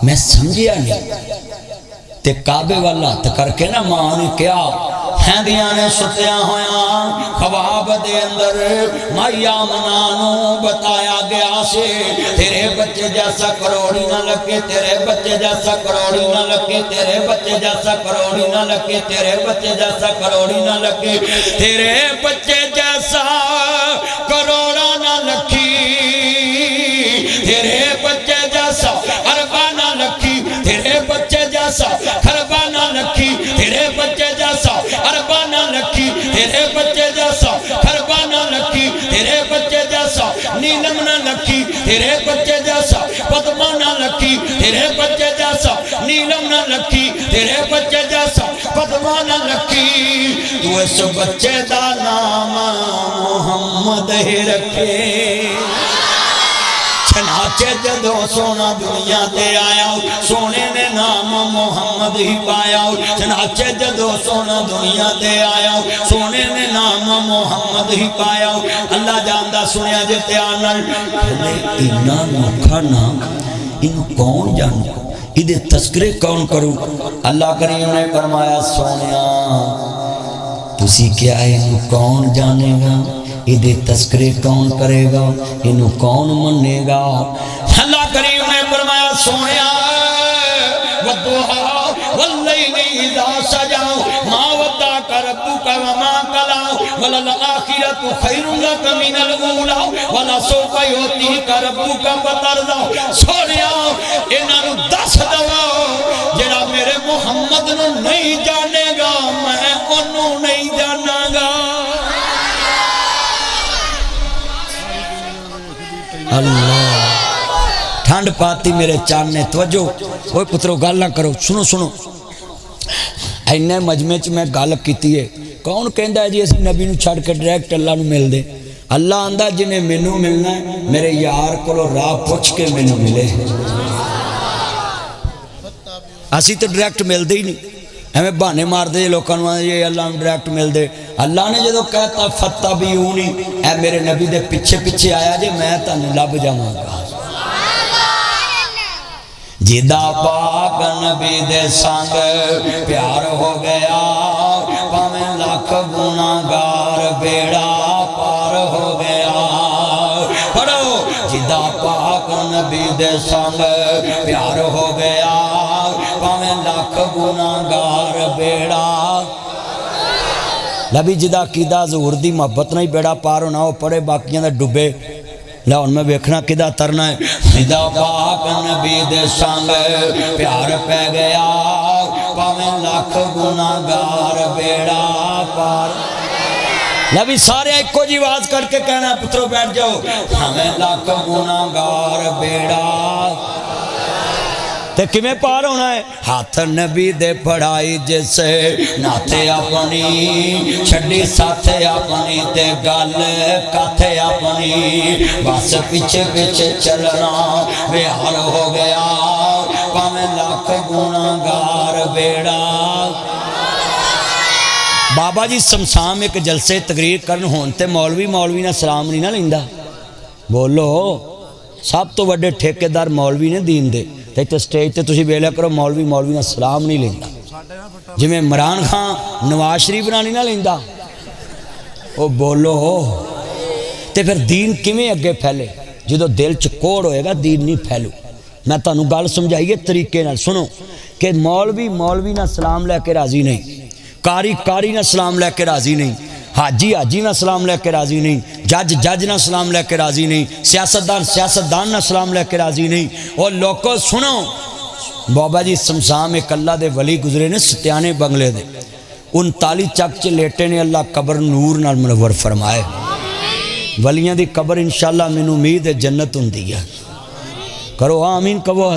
میں سمجھیا نہیں تے کعبے والا کر کے نا ماں نے کیا ہیندیاں نے ستیاں ہویاں خواب دے اندر مایا منانو بتایا گیا سے تیرے بچے جیسا کروڑی نہ لگے تیرے بچے جیسا کروڑی نہ لگے تیرے بچے جیسا کروڑی نہ لگے تیرے بچے جیسا کروڑی نہ لگے تیرے بچے جیسا کروڑا نہ لکھی تیرے بچے جیسا اربا نہ لکھی تیرے بچے جیسا خربانہ لکھی تیرے بچے جیسا اربانہ لکھی تیرے بچے جیسا خربانہ لکھی تیرے بچے جیسا نیلم نہ لکھی تیرے بچے جیسا پدمانہ لکھی تیرے بچے جیسا نیلم نہ لکھی تیرے بچے جیسا پدمانہ لکھی تو اس بچے دا نام محمد ہی رکھے چنانچہ جدو سونا دنیا تے آیا سونے نے نام محمد ہی پایا چنانچہ جدو سونا دنیا تے آیا سونے نے نام محمد ہی پایا اللہ جاندہ سنیا جتے آنا انہا نکھا نام انہوں کون جانا ادھے تذکرے کون کروں اللہ کریم نے فرمایا سونیا تسی کیا ہے انہوں کون جانے گا ادھے تذکرے کون کرے گا انہوں کون مننے گا اللہ کریم نے فرمایا سونیا وَالضُّحَا وَاللَّيْلِ اِذَا سَجَا مَا وَدَّعَكَ رَبُّكَ وَمَا قَلَا وَلَلْآخِرَةُ خَيْرٌ لَكَ مِنَ الْأُولَى وَلَسَوْفَ يُعْطِيكَ رَبُّكَ فَتَرْضَىٰ سونیا انہوں دس دوا جڑا میرے محمد نو نہیں جانے گا میں انہوں نہیں جانا گا اللہ ٹھنڈ پاتی میرے چاند نے توجہ کوئی پترو گل نہ کرو سنو سنو اینے مجمع چ میں گل کیتی ہے کون کہندا ہے جی اسی نبی نو چھڑ کے ڈائریکٹ اللہ نو مل دے اللہ آندا جنہیں مینوں ملنا ہے میرے یار کولو راہ پوچھ کے مینوں ملے اسی تو ڈائریکٹ مل دے ہی نہیں ہمیں بہانے مار دے لوکاں نوں یہ اللہ نو ڈائریکٹ مل دے اللہ نے جدو کہتا فتبعونی اے میرے نبی دے پیچھے پیچھے آیا جے میں تانوں لب جاواں گا جدا پاک نبی دے سانگ پیار ہو گیا پاویں لاکھ گناہگار بیڑا پار ہو گیا پڑھو جدا پاک نبی دے سانگ پیار ہو گیا پاویں لاکھ گناہگار بیڑا نبی جدا کیدا ظہور دی محبت نہیں بیڑا پار ہونا ہو پڑے باقیاں دا ڈبے لہن میں بیکھنا کدا ترنا ہے جدا پاک نبی دے سانگ پیار پہ گیا پاویں لاکھ گناہگار بیڑا پار نبی سارے ایک کو جی آواز کر کے کہنا پترو بیٹھ جاؤ ہمیں لاکھ گناہگار بیڑا تے کمیں پار ہونا ہے ہاتھ نبی دے پڑھائی جیسے ناتے اپنی چھڑی ساتھے اپنی تے گل کاتھے اپنی بس پیچھے پیچھے چلنا بیحال ہو گیا پاویں لاکھ گناہگار بیڑا بابا جی سمسام ایک جلسے تقریر کرن ہونتے مولوی نہ سلام نہیں نہ لیندا بولو سب تو وڈے ٹھیکیدار مولوی نے دین دے تے سٹیج تے تسی ویلیا کرو مولوی نہ سلام نہیں لیندا جی میں عمران خان نواز شریف نہ نہیں نہ لیندا او بولو تے پھر دین کیویں اگے پھیلے جدو دل چ کوڑ ہوئے گا دین نہیں پھیلو میں تانوں گل سمجھائیے طریقے نال سنو کہ مولوی نہ سلام لے کے راضی نہیں کاری نہ سلام لے کے راضی نہیں حاجی نہ سلام لے کے راضی نہیں جج نہ سلام لے کے راضی نہیں سیاستدان نہ سلام لے کے راضی نہیں اور لوگوں سنو بابا جی سمسام ایک اللہ دے ولی گزرے نے ستیانے بنگلے دے 39 چک چ لیٹے نے اللہ قبر نور نال منور فرمائے ولیاں دی قبر انشاءاللہ مینوں امید ہے جنت ہوندی ہے کرو آمین کہو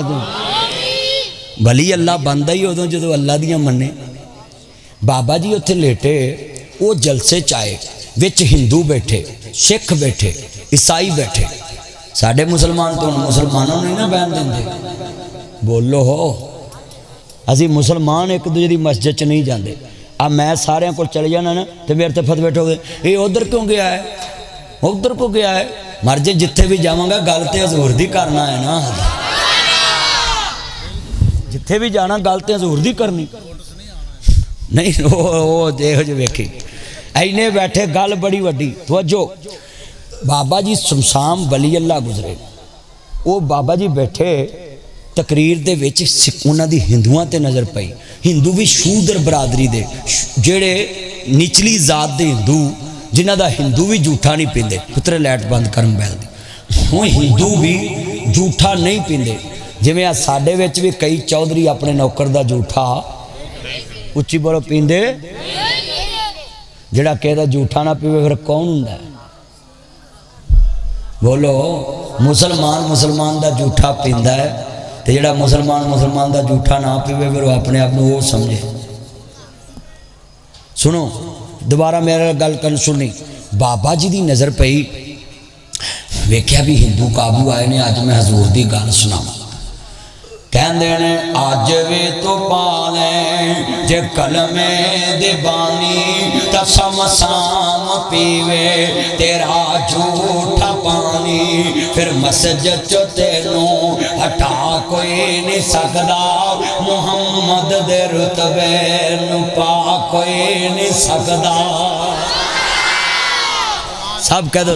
ولی اللہ بندا ہی ادوں جدوں اللہ دیاں مننے بابا جی اتنے لیٹے وہ جلسے چائے وچ ہندو بیٹھے سکھ بیٹھے عیسائی بیٹھے ساڑھے مسلمان تو مسلمانوں نہیں نہ بین دیں دے بولو ہو اسی مسلمان ایک دوسرے دی مسجد چ نہیں جاندے اب میں سارے کو چلے جانا نا تو میرے تے فتح بیٹھو گے یہ ادھر کیوں گیا ہے ادھر کو گیا ہے مرجے جتھے بھی جاواں گا گل تے حضور دی کرنا ہے نا جتھے بھی جانا گل تے حضور دی کرنی نہیں وہ دیکھو جو ویکھی اینے بیٹھے گل بڑی وڈی توجہ بابا جی سمسام ولی اللہ گزرے وہ بابا جی بیٹھے تقریر دے وچ انہاں دی ہندوؤں تے نظر پئی ہندو بھی شودر برادری دے جڑے نچلی ذات دے ہندو جنہ دا ہندو بھی جھوٹا نہیں پیندے پتر لائٹ بند کرم بیل دی وہ ہندو بھی جھوٹا نہیں پیندے ਜਿਵੇਂ ਆ ਸਾਡੇ ਵਿੱਚ ਵੀ ਕਈ ਚੌਧਰੀ ਆਪਣੇ ਨੌਕਰ ਦਾ ਝੂਠਾ ਉੱਚੀ ਬੋਲੋ ਪੀਂਦੇ ਜਿਹੜਾ ਕਿਸੇ ਝੂਠਾ ਨਾ ਪੀਵੇ ਫਿਰ ਕੌਣ ਹੁੰਦਾ ਬੋਲੋ ਮੁਸਲਮਾਨ ਦਾ ਝੂਠਾ ਪੀਂਦਾ ਹੈ ਤੇ ਜਿਹੜਾ ਮੁਸਲਮਾਨ ਦਾ ਝੂਠਾ ਨਾ ਪੀਵੇ ਫਿਰ ਉਹ ਆਪਣੇ ਆਪ ਨੂੰ ਉਹ ਸਮਝੇ ਸੁਣੋ ਦੁਬਾਰਾ ਮੇਰਾ ਗੱਲ ਕਰਨ ਸੁਣੀ ਬਾਬਾ ਜੀ ਦੀ ਨਜ਼ਰ ਪਈ ਵੇਖਿਆ ਵੀ ਹਿੰਦੂ ਕਾਬੂ ਆਏ ਨੇ ਅੱਜ ਮੈਂ ਹਜ਼ੂਰ ਦੀ ਗੱਲ ਸੁਣਾਵਾਂ ਕਹਿੰਦੇ ਨੇ ਅੱਜ ਵੀ ਤੂੰ ਪਾ ਲੈ ਜੇ ਕਲਮੇ ਦੇ ਬਾਨੀ ਤਾਂ ਸਮਸਾਮ ਪੀਵੇ ਤੇਰਾ ਝੂਠਾ ਪਾਣੀ ਫਿਰ ਮਸਜਦ ਚੋਂ ਤੈਨੂੰ ਹਟਾ ਕੋਈ ਨਹੀਂ ਸਕਦਾ ਮੁਹੰਮਦ ਦੇ ਰੁਤਬੇ ਨੂੰ ਪਾ ਕੋਈ ਨਹੀਂ ਸਕਦਾ ਸਭ ਕਹਿ ਦੋ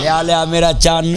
ਲਿਆ ਲਿਆ ਮੇਰਾ ਚੰਨ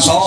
100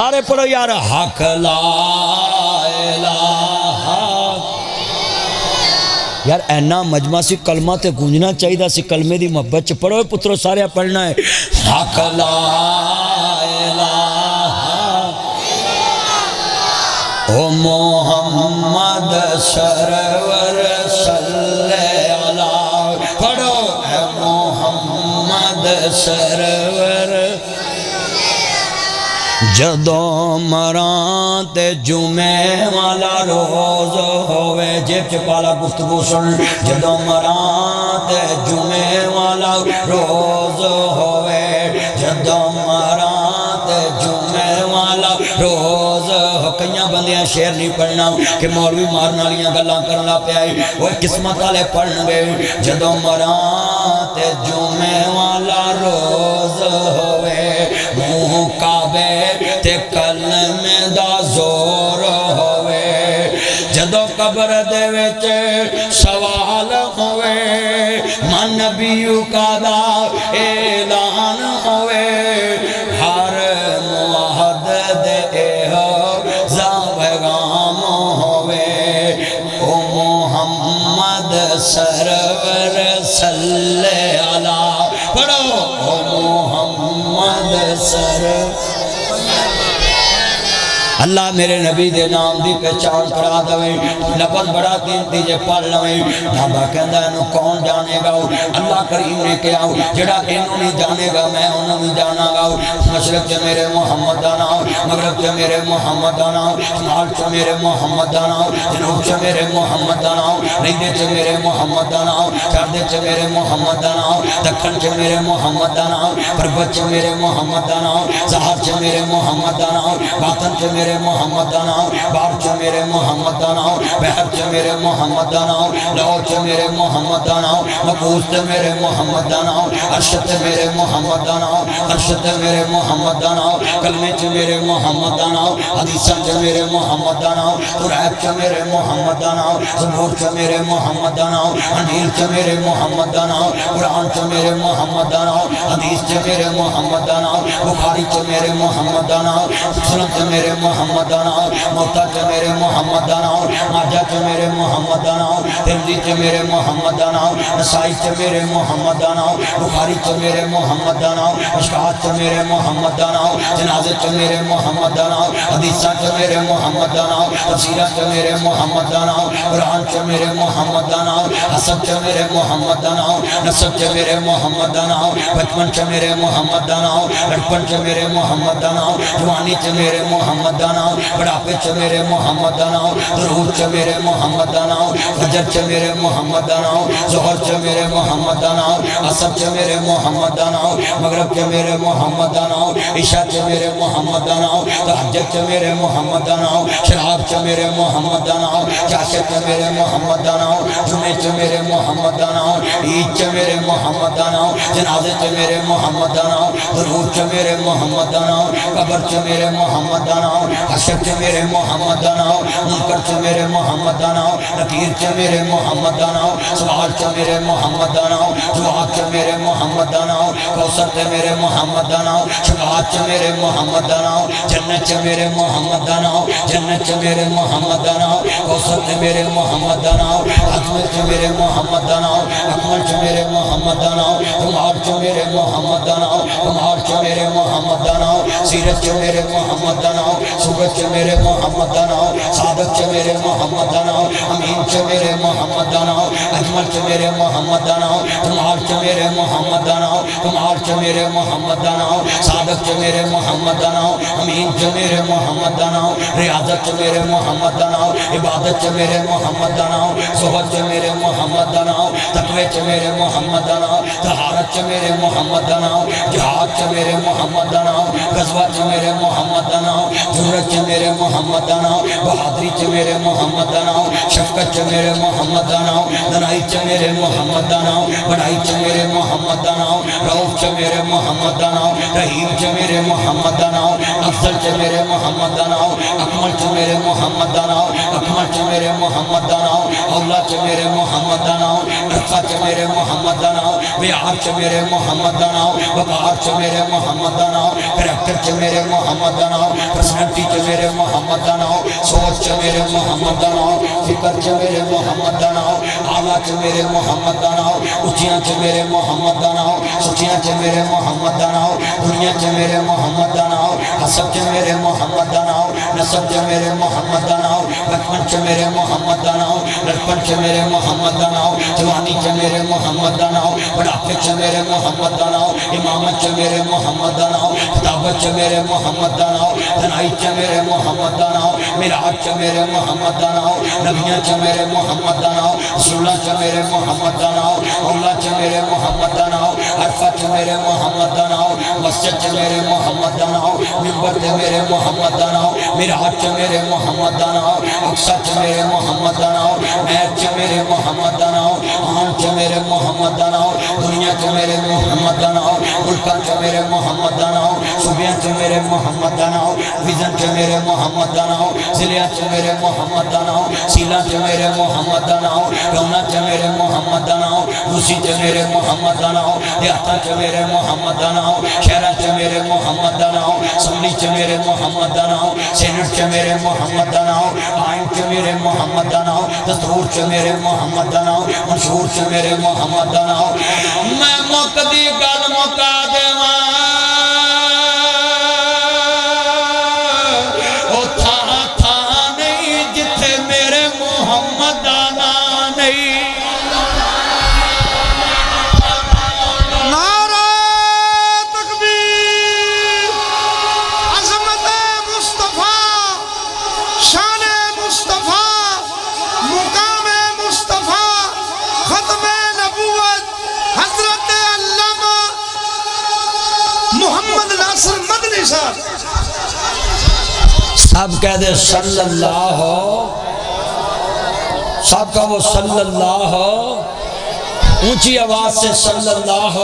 سارے پڑھو یار حق لا الہ یار اینا مجمع سی کلمہ تے گونجنا چاہیے سی کلمے دی محبت چ پڑھو پترو سارے پڑھنا ہے حق لا الہ او محمد سرور صلی اللہ پڑھو اے محمد سرور جدوں مراں تے جمعے والا روز ہوئے جیب چپالا گفتگو سن جدوں مراں تے جمعے والا روز ہوئے جدوں مراں تے جمعے والا روز ہو کئیاں بندیاں شعر نہیں پڑھنا کہ مولوی مارنا لیاں گلاں کرنا پیائی وہ قسمت والے پڑھن گے جدوں مراں تے جمعے والا روز ہوئے منہ کعبے تے کلمے دا زور ہوئے جدو قبر دے وچ سوال ہوئے من نبیو کا دا اعلان ہوئے ہر موحد دے ہو پیغام ہوئے او محمد سرور صلی اللہ پڑھو او محمد سرور اللہ میرے نبی دے نام دی پہچان کرا دوئے لفظ بڑا قیمتی جے پڑھ لوئے بابا کہندہ انہوں کون جانے گا اللہ کریم نے کہا جڑا انہوں نہیں جانے گا میں انہوں نہیں جانا گا مشرق چے میرے محمد آنا مغرب چے میرے محمد آنا شمال چے میرے محمد آنا جنوب چے میرے محمد آنا نیدے چے میرے محمد آنا چاردے چے میرے محمد آنا دکھن چے میرے محمد آنا پربت چے میرے محمد آنا زہر چے میرے محمد آنا باطن چے میرے محمد آنا بار چے میرے محمد آنا بحر چے میرے محمد آنا لور چے میرے محمد آنا مقبوض چے میرے محمد آنا عرش چے میرے محمد آنا عرش چے میرے محمد آنا کلمے چے میرے محمد آنا حدیثہ چے میرے محمد آنا قرآن چے میرے محمد آنا زبور چے میرے محمد آنا انجیل چے میرے محمد آنا قرآن چے میرے محمد آنا حدیث چے میرے محمد آنا بخاری چے میرے محمد آنا سنن چے میرے محمد آنا موتا چے میرے محمد آنا ماجہ چے میرے محمد آنا ترمذی چے میرے محمد آنا نسائی چے میرے محمد آنا بخاری چے میرے محمد آنا مشکات چے میرے محمد آنا جنازے چے میرے محمد آنا حدیثہ چے میرے محمد آنا تفسیرہ چے میرے محمد آنا قرآن چے میرے محمد آنا حسب چے میرے محمد آنا نسب چے میرے محمد آنا بچپن چے میرے محمد آنا لڑپن چے میرے محمد آنا جوانی چے میرے محمد آنا بڑھاپے چے میرے محمد آنا ضرور چے میرے محمد آنا فجر چے میرے محمد آنا ظہر چے میرے محمد آنا عصر چے میرے محمد آنا مغرب چے میرے محمد آنا عشاء چے میرے محمد آنا تہجد چے میرے محمد آنا شراب چے میرے محمد آنا چاشے چے میرے محمد آنا جمعے چے میرے محمد آنا عید چے میرے محمد آنا جنازے چے میرے محمد آنا ضرور چے میرے محمد آنا قبر چے میرے محمد آنا حشر چے میرے محمد آنا منکر چے میرے محمد آنا نکیر چے میرے محمد آنا سوال چے میرے محمد آنا جواب چے میرے محمد آنا کوثر چے میرے محمد آنا شفاعت چے میرے محمد آنا جنت چے میرے محمد آنا جنت چے میرے محمد آنا کوثر چے میرے محمد آنا عظمت چے میرے محمد آنا اکمل چے میرے محمد آنا کمار چے میرے محمد آنا کمار چے میرے محمد آنا سیرت چے میرے محمد آنا سورت چے میرے محمد آنا صادق چے میرے محمد آنا امین چے میرے محمد آنا اجمل چے میرے محمد آنا کمار چے میرے محمد آنا کمار چے میرے محمد آنا صادق چے میرے محمد آنا امین چے میرے محمد آنا ریاضت چے میرے محمد آنا عبادت چے میرے محمد آنا صحبت چے میرے محمد آنا تقوی چے میرے محمد آنا طہارت چے میرے محمد آنا جہاد چے میرے محمد آنا غزوہ چے میرے محمد آنا جرت چے میرے محمد آنا بہادری چ میرے محمد دا نام شفقت چ میرے محمد دا نام دنائی چ میرے محمد دا نام بڑائی چ میرے محمد دا نام رؤوف چ میرے محمد دا نام رحیم چ میرے محمد دا نام افضل چ میرے محمد دا نام اکمل چ میرے محمد دا نام اکمل چ میرے محمد دا نام اولا چ میرے محمد دا نام عرفہ چ میرے محمد دا نام ویار چ میرے محمد دا نام وقار چ میرے محمد دا نام کریکٹر چ میرے محمد دا نام پرسنالٹی چ میرے محمد دا نام سوچ چ میرے محمد دا نام فکر چ میرے محمد دا نام آلہ چ میرے محمد دا نام اچیاں چ میرے محمد دا نام سچیاں چ میرے محمد دا نام دنیا چ میرے محمد دا نام حسب چ میرے محمد دا نام نسب چ میرے محمد دا نام بچپن چ میرے محمد دا نام لڑپن چ میرے محمد دا نام جوانی چ میرے محمد دا نام بڑھاپے چ میرے محمد دا نام امامت چ میرے محمد دا نام خطابت چ میرے محمد دا نام دنائی چ میرے محمد دا نام میراج چ میرے محمد دا نام نبیاں چ میرے محمد دا نام رسولہ چ میرے محمد دا نام اولا چ میرے محمد دا نام عرفہ چ میرے محمد دا نام مسجد چ میرے محمد دا نام منبر چ میرے محمد دا نام میراج چ میرے محمد دا نام اقصی چ میرے محمد دا نام مہر چ میرے محمد دا نام آن چ میرے محمد دا نام دنیا چ میرے محمد دا نام ملکان چ میرے محمد دا نام صوبیاں چ میرے محمد دا نام ویژن چ میرے محمد دا نام ضلع چ میرے محمد دا نام سیلا چ میرے محمد دا نام رونا چ میرے محمد دا نام روسی چ میرے محمد دا نام دیہاتا چ میرے محمد دا نام شہرہ چ میرے محمد دا نام سملی چ میرے محمد دا نام سینٹ چ میرے محمد دا نام آئین چ میرے محمد دا نام دستور چ میرے محمد دا نام منشور چ میرے محمد دا نام میں مقدی گل مکا دیواں او تھا تھا نہیں جتھے میرے محمد دا نام نہیں نعرہ تکبیر عظمت مصطفیٰ شان مصطفیٰ مقام مصطفیٰ ختم نبوت حضرت علامہ محمد ناصر مدنی صاحب سب کہہ دے صلی اللہ سب کا وہ صلی اللہ اونچی آواز سے صلی اللہ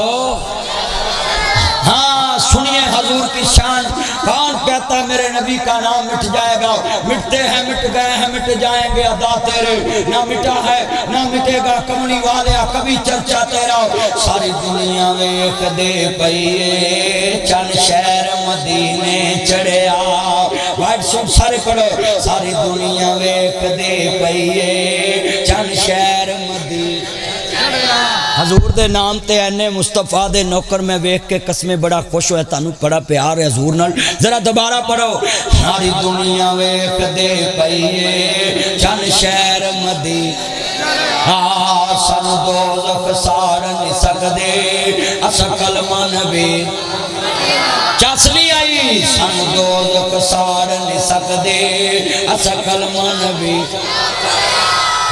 ہاں سنیے حضور کی شان کون کہتا ہے میرے نبی کا نام مٹ جائے گا مٹتے ہیں مٹ گئے ہیں مٹ جائیں گے ادا تیرے نہ مٹا ہے نہ مٹے گا کمنی والے کبھی چرچا تیرا ساری دنیا ویکھ دے پئیے چند شہر مدینے چڑھیا وائٹ سوٹ سارے پڑھو ساری دنیا ویکھ دے پئیے چند شہر مدینے حضور دے نام تے اینے مصطفیٰ دے نوکر میں ویکھ کے قسمیں بڑا خوش ہوئے تانوں بڑا پیار ہے حضور نال ذرا دوبارہ پڑھو ساری دنیا ویکھ دے پئیے چند شہر مدینے سن دوزخ ساڑ نہیں سکدے اسا کلمہ نبی چاسلی آئی سن دوزخ ساڑ نہیں سکدے اسا کلمہ نبی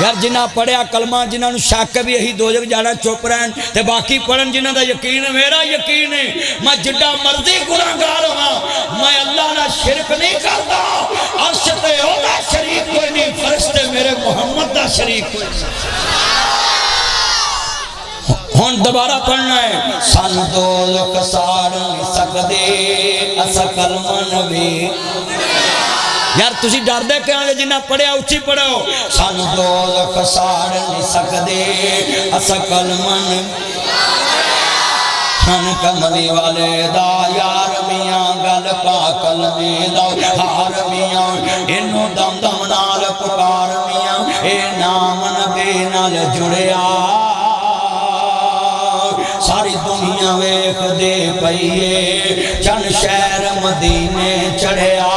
یار جنہ پڑھیا کلمہ جنہ نو شک بھی یہی دو جگ جانا چپ رہن تے باقی پڑھن جنہ دا یقین ہے میرا یقین ہے میں جڈا مرضی گناہگار ہوں میں اللہ نہ شرک نہیں کرتا عرش تے ہوگا شریک کوئی نہیں فرشتے میرے محمد دا شریک کوئی نہیں ہون دوبارہ پڑھنا ہے سن دوزخ ساڑ نہیں سکدے اسا کلمہ نبی یار تسی ڈر دے کہ آنے جنہ پڑھیا اچھی پڑھو سن دوزخ ساڑ نہیں سکدے اسا کلمہ نبی سن کملی والے دا یار میاں گل پا کلمی دا ہار میاں انہوں دم دم نال پکار میاں اے نام نبی نال جڑیا ساری دنیا ویکھ دے پئیے چند شہر مدینے چڑھیا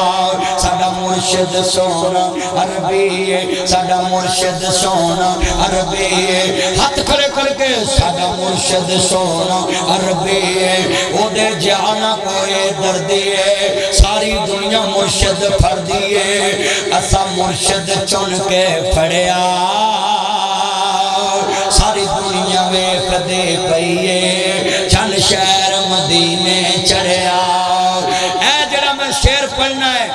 ساڈا مرشد سونا عربی ہے ساڈا مرشد سونا عربی ہے ہاتھ کھڑے کر کے ساڈا مرشد سونا عربی ہے او دے جانا کوئی دردی ہے ساری دنیا مرشد پھڑ دیئے اسا مرشد چن کے پھڑیا ساری دنیا ویکھ دے پئیے چند شہر مدینے چڑھیا اے جڑا میں شعر پڑھنا ہے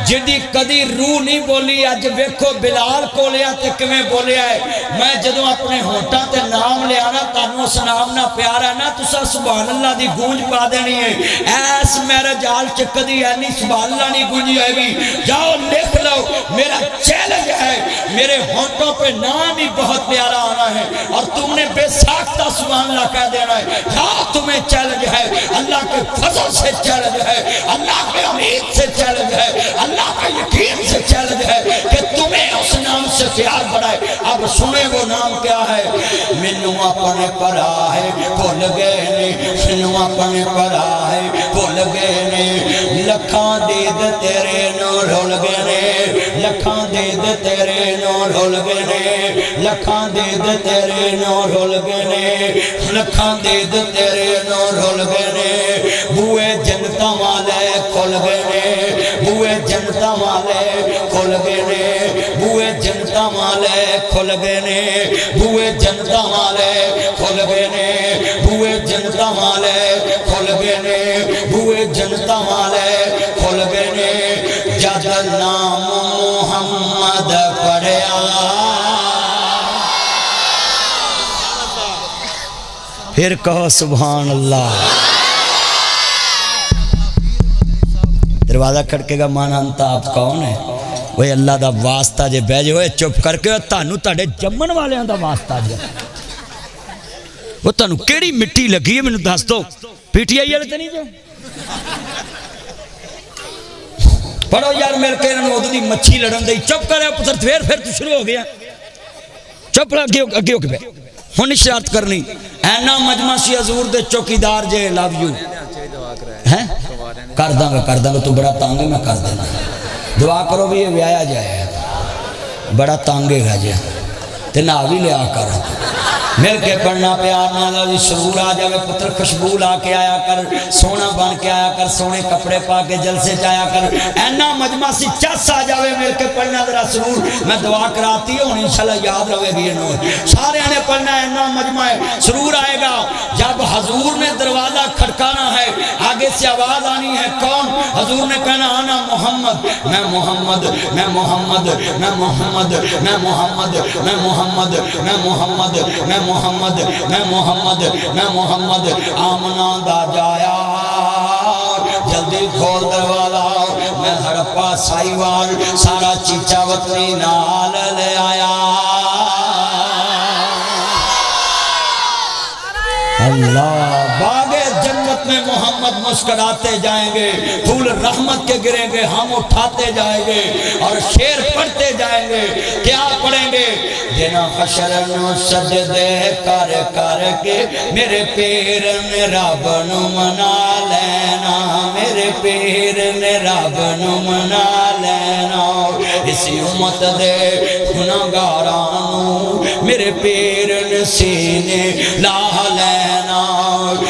جدی کدی روح نہیں بولی اج ویکھو بلال کولیا تے کیویں بولیا ہے میں جدوں اپنے ہونٹاں تے نام لیا نا تانوں اس نام نہ پیار ہے نا تساں سبحان اللہ دی گونج پا دینی ہے ایس میرے جال چ کدی اینی سبحان اللہ نہیں گونجی ہے بھی جاؤ لکھ لو میرا چیلنج ہے میرے ہونٹوں پہ نام ہی بہت پیارا آنا ہے اور تم نے بے ساختہ سبحان اللہ کہہ دینا ہے جاؤ تمہیں چیلنج ہے اللہ کے فضل سے چیلنج ہے اللہ کے امید سے چیلنج ہے اللہ کے یقین سے چیلنج ہے کہ تمہیں اس نام سے پیار بڑھائے اب سنیں وہ نام کیا ہے منو اپنے پرا ہے بھول گئے نے منو اپنے پرا ہے بھول گئے نے لکھاں دید تیرے نو رول گئے نے لکھاں دید تیرے نو رول گئے نے لکھاں دید تیرے نو رول گئے نے لکھاں دید تیرے نو رول گئے نے بوئے جنتاں والے کھل گئے نے بوئے جنتاں والے کھل گئے نے بوئے جنتاں والے کھل گئے نے بوئے جنتاں والے کھل گئے نے بوئے جنتاں والے کھل گئے نے بوئے جنتاں والے کھل گئے نے جد نام محمد پڑھیا پھر کہو سبحان اللہ دروازہ کھڑکے گا مانا انتا آپ کون ہے وہ اللہ دا واسطہ جے بیجے ہوئے چپ کر کے تانو تاڑے جمن والے دا واسطہ جے وہ تانو کیڑی مٹی لگی ہے میں دس دو پی ٹی آئی والے تے نہیں جے پڑھو یار مل کے انہوں نے دی مچھی لڑن دے چپ کرے پتر پھر تو شروع ہو گیا چپ لگے ہو کے بے ہن اشارت کرنی اینا مجمع سی حضور دے چوکیدار جے لو یو کر داں گا تو بڑا تانگے میں کر دینا دعا کرو بھی یہ ویایا جائے بڑا تانگے گا جائے تے نہ بھی لیا کر مل کے پڑھنا پیار نہ جی سرور آ جاوے پتر خوشبو لا کے آیا کر سونا بن کے آیا کر سونے کپڑے پا کے جلسے جایا کر اینا مجمع سی چس آ جاوے مل کے پڑھنا ذرا سرور میں دعا کراتی ہوں انشاءاللہ یاد رہے گی انہوں سارے نے پڑھنا ہے اینا مجمع ہے سرور آئے گا جب حضور نے دروازہ کھڑکانا ہے آگے سے آواز آنی ہے کون حضور نے کہنا آنا محمد میں محمد میں محمد میں محمد میں محمد میں محمد میں محمد میں محمد میں محمد میں محمد آمنا دا جایا جلدی کھول دروازہ میں ہڑپا سائیوال سارا چیچا وطنی نال لے آیا اللہ باغے جنت میں محمد مسکراتے جائیں گے پھول رحمت کے گریں گے ہم اٹھاتے جائیں گے اور شیر پڑھتے جائیں گے کیا پڑھیں گے دینا حشر نو سجدے کر کر کے میرے پیر نے رب نو منا لینا میرے پیر نے رب نو منا لینا اسی امت دے گناہگاراں میرے پیر نے سینے لا لینا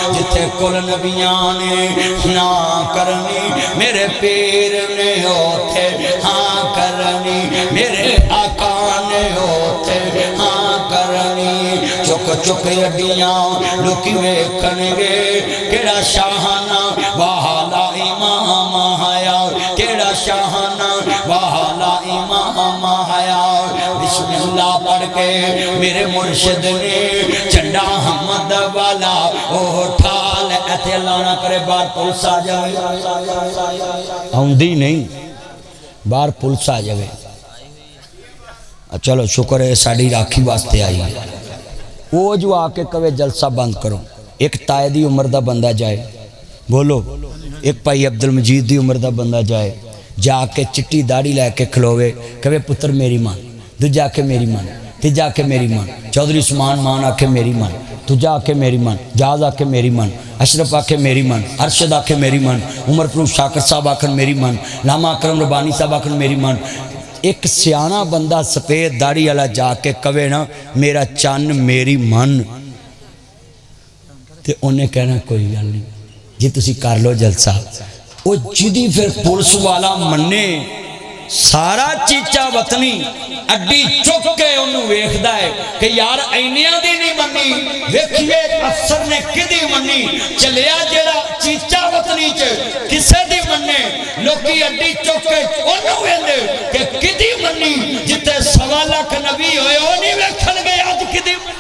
جتھے کل نبیاں نے نہ کرنی میرے پیر نے ہوتے ہاں کرنی میرے آقا نے ہوتے ہاں کرنی چک چک اڈیاں لوکی ویکھنگے کیڑا شاہانہ والا امام آیا کیڑا شاہانہ والا امام آیا بسم اللہ پڑھ کے میرے مرشد نے چنڈا حمد والا اٹھا لے ایتے اللہ نہ کرے بار پلس آ جائے آؤندی نہیں بار پلس آ جائے چلو شکر ہے ساڑی راکھی واسطے آئی وہ جو آکے کوئے جلسہ بند کرو ایک تائے دی عمر دا بندہ جائے بولو ایک پائی عبدالمجید دی عمر دا بندہ جائے جا کے چٹی داڑی لے کے کھلوے کوئے پتر میری مان تو جا کے میری مان تی جا کے میری مان چودھری عثمان مان آکے میری مان تو جا کے میری مان جاز آکے میری مان اشرف آکے میری مان ارشد آکے میری مان عمر فاروق شاکر صاحب آکن میری مان لاما اکرم ربانی صاحب آکن میری مان ایک سیانہ بندہ سفید داڑی والا جا کے کوے نا میرا چان میری من تے انہیں کہنا کوئی گل نہیں جی تسی کر لو جلسہ وہ جدی پھر پولیس والا مننے سارا چیچا وطنی اڈی چک کے انہوں ویکھدا ہے کہ یار اینیاں دی نہیں منی ویکھیے افسر نے کدی منی چلیا جیڑا چیچا وطنی پتنی چ کسے دی مننے لوکی اڈی چوکے انہوں ویندے کہ کدی منی جتے 1.25 لاکھ نبی ہوئے وہ نہیں ویکھن گئے آج کدی منی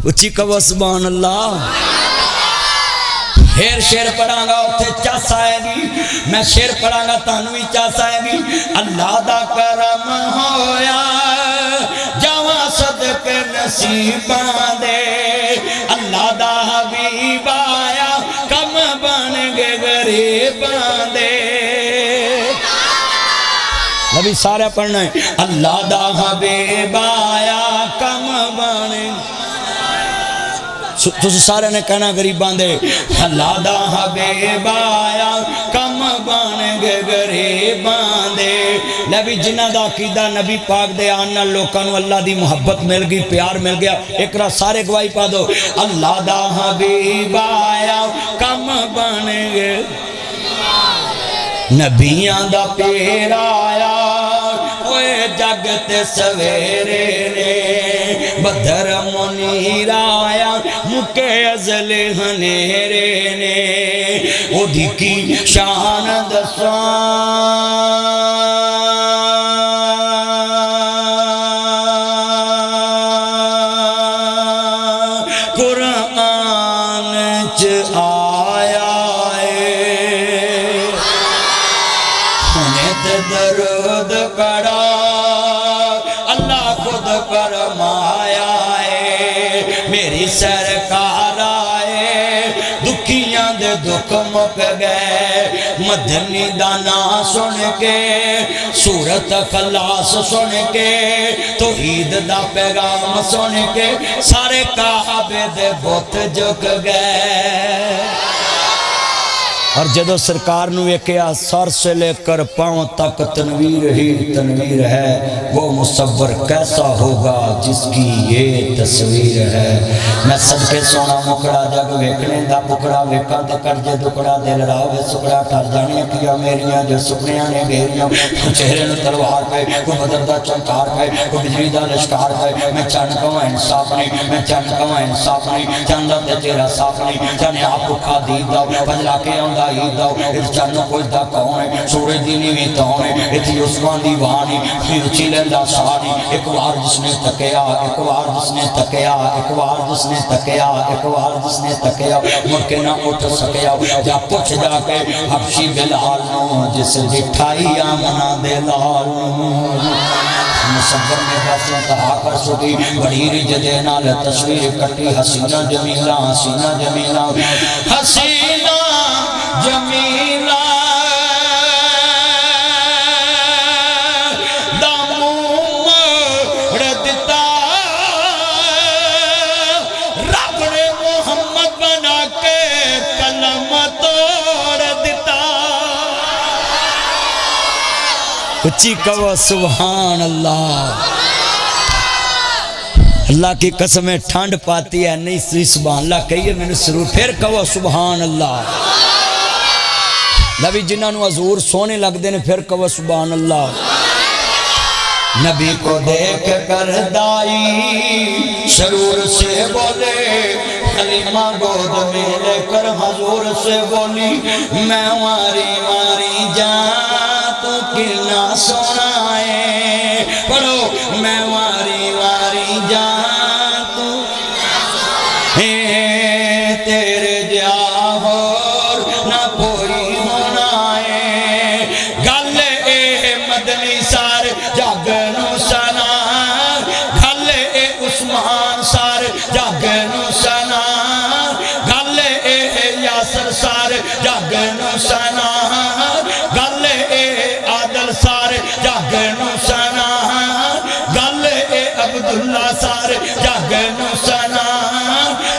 اچھی کہو سبحان اللہ پھر شیر پڑھاں گا اتھے چاس آئے گی میں شیر پڑھاں گا تانوی چاس آئے گی اللہ دا کرم ہویا جواں صدق نصیباں دے اللہ دا حبیب آیا کم بن گے غریباں دے نبی سارے پڑھنا ہے اللہ دا حبیب آیا کم بن تو سارے نے کہنا غریباں دے اللہ دا حبیب آیا کم بن گے غریباں دے نبی جنہ دا عقیدہ نبی پاک دے آنا لوکاں نو اللہ دی محبت مل گئی پیار مل گیا اقرا سارے گواہی پا دو اللہ دا حبیب آیا کم بن گے نبیاں دا پیر آیا ہوئے جگت سویرے نے بدر منیر آیا مکے ازل ہنیرے نے او دی کی شان دسان قرآن چ آیا درود پڑا اللہ خود فرمایا ہے میری سرکار آئے دکھیاں دے دکھ مک گئے مدنی دانا سن کے سورت خلاص سن کے توحید دا پیغام سن کے سارے کعبے دے بت جھک گئے اور جدو سرکار نو ایکیا سر سے لے کر پاؤں تک تنویر ہی تنویر ہے وہ مصور کیسا ہوگا جس کی یہ تصویر ہے میں صدقے سونا مکڑا جگ ویکنے دا پکڑا ویکا تے کرجے دکڑا دل راوے سکڑا ٹھر جانیاں کیا میریاں جو سکڑیاں نے گھیریاں چہرے نو تلوار پہ کوئی بدر دا چنکار پہ کوئی بجلی دا لشکار پہ میں چند کہاں انصاف نہیں میں چند کہاں انصاف نہیں چندہ تے چہرہ صاف نہیں چانے آپ کھا دید دا پجلا کے آن عید داؤ اس چانوں کو اس دا کون ہے سورج دی نیوی تاؤں ہے اتھی عثمان دیوانی پھر چیلے دا سہانی ایک وار جس نے تکیا ایک وار جس نے تکیا ایک وار جس نے تکیا ایک وار جس نے تکیا مڑکے نہ اٹھ سکیا جا پوچھ جا کے حبشی بلال نو جس بٹھائی آمنا دلال مصور میں بس انتہا کر سکی بڑی رجدے نال تصویر کٹی حسینہ جمیلہ حسینہ جمیلہ حسینہ جمیلہ دامو موڑ دیتا رب نے محمد بنا کے کلم توڑ دیتا اچھی کہو سبحان اللہ اللہ کی قسمیں ٹھنڈ پاتی ہے نہیں سی سبحان اللہ کہیے میں نے سرور پھر کہو سبحان اللہ نبی جنہاں نو حضور سونے لگ دینے پھر کہو سبحان اللہ نبی کو دیکھ کر دائی سرور سے بولے کلمہ گود میں لے کر حضور سے بولی میں واری واری جان تو کلنا سنائے پڑھو میں واری واری جان تو تیرے جاہور نہ کوئی منائے گل اے مدنی سار جاگنو سنا گل اے عثمان سار جاگنو سنا گل اے یاسر سار جاگنو سنا گل اے عادل سار جاگنو سنا گل اے عبداللہ سار جاگنو سنا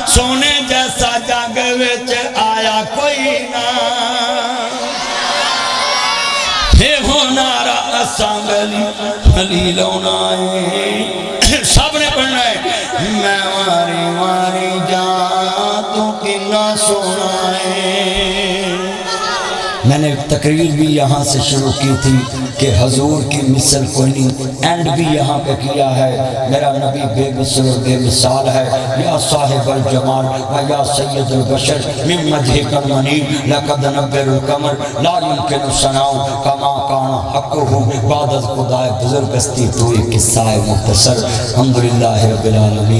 سونے جیسا جاگ وچ آیا کوئی نہ ہے ہونارا اساں گلی لونا ہے سب نے پڑھنا ہے میں واری واری جان تو کنا سونا ہے میں نے تقریر بھی یہاں سے شروع کی تھی کہ حضور کی مثل کوئی نہیں، اینڈ بھی یہاں پہ کیا ہے۔ میرا نبی بے مثل و بے مثال ہے۔ یا صاحب الجمال و یا سید البشر من مدحک المنیر لقد نبر القمر لا يمکن ثناء کما کان حقہ بعد از خدائے بزرگ ہستی تو یہ قصہ ہے مختصر۔ الحمدللہ رب العالمین۔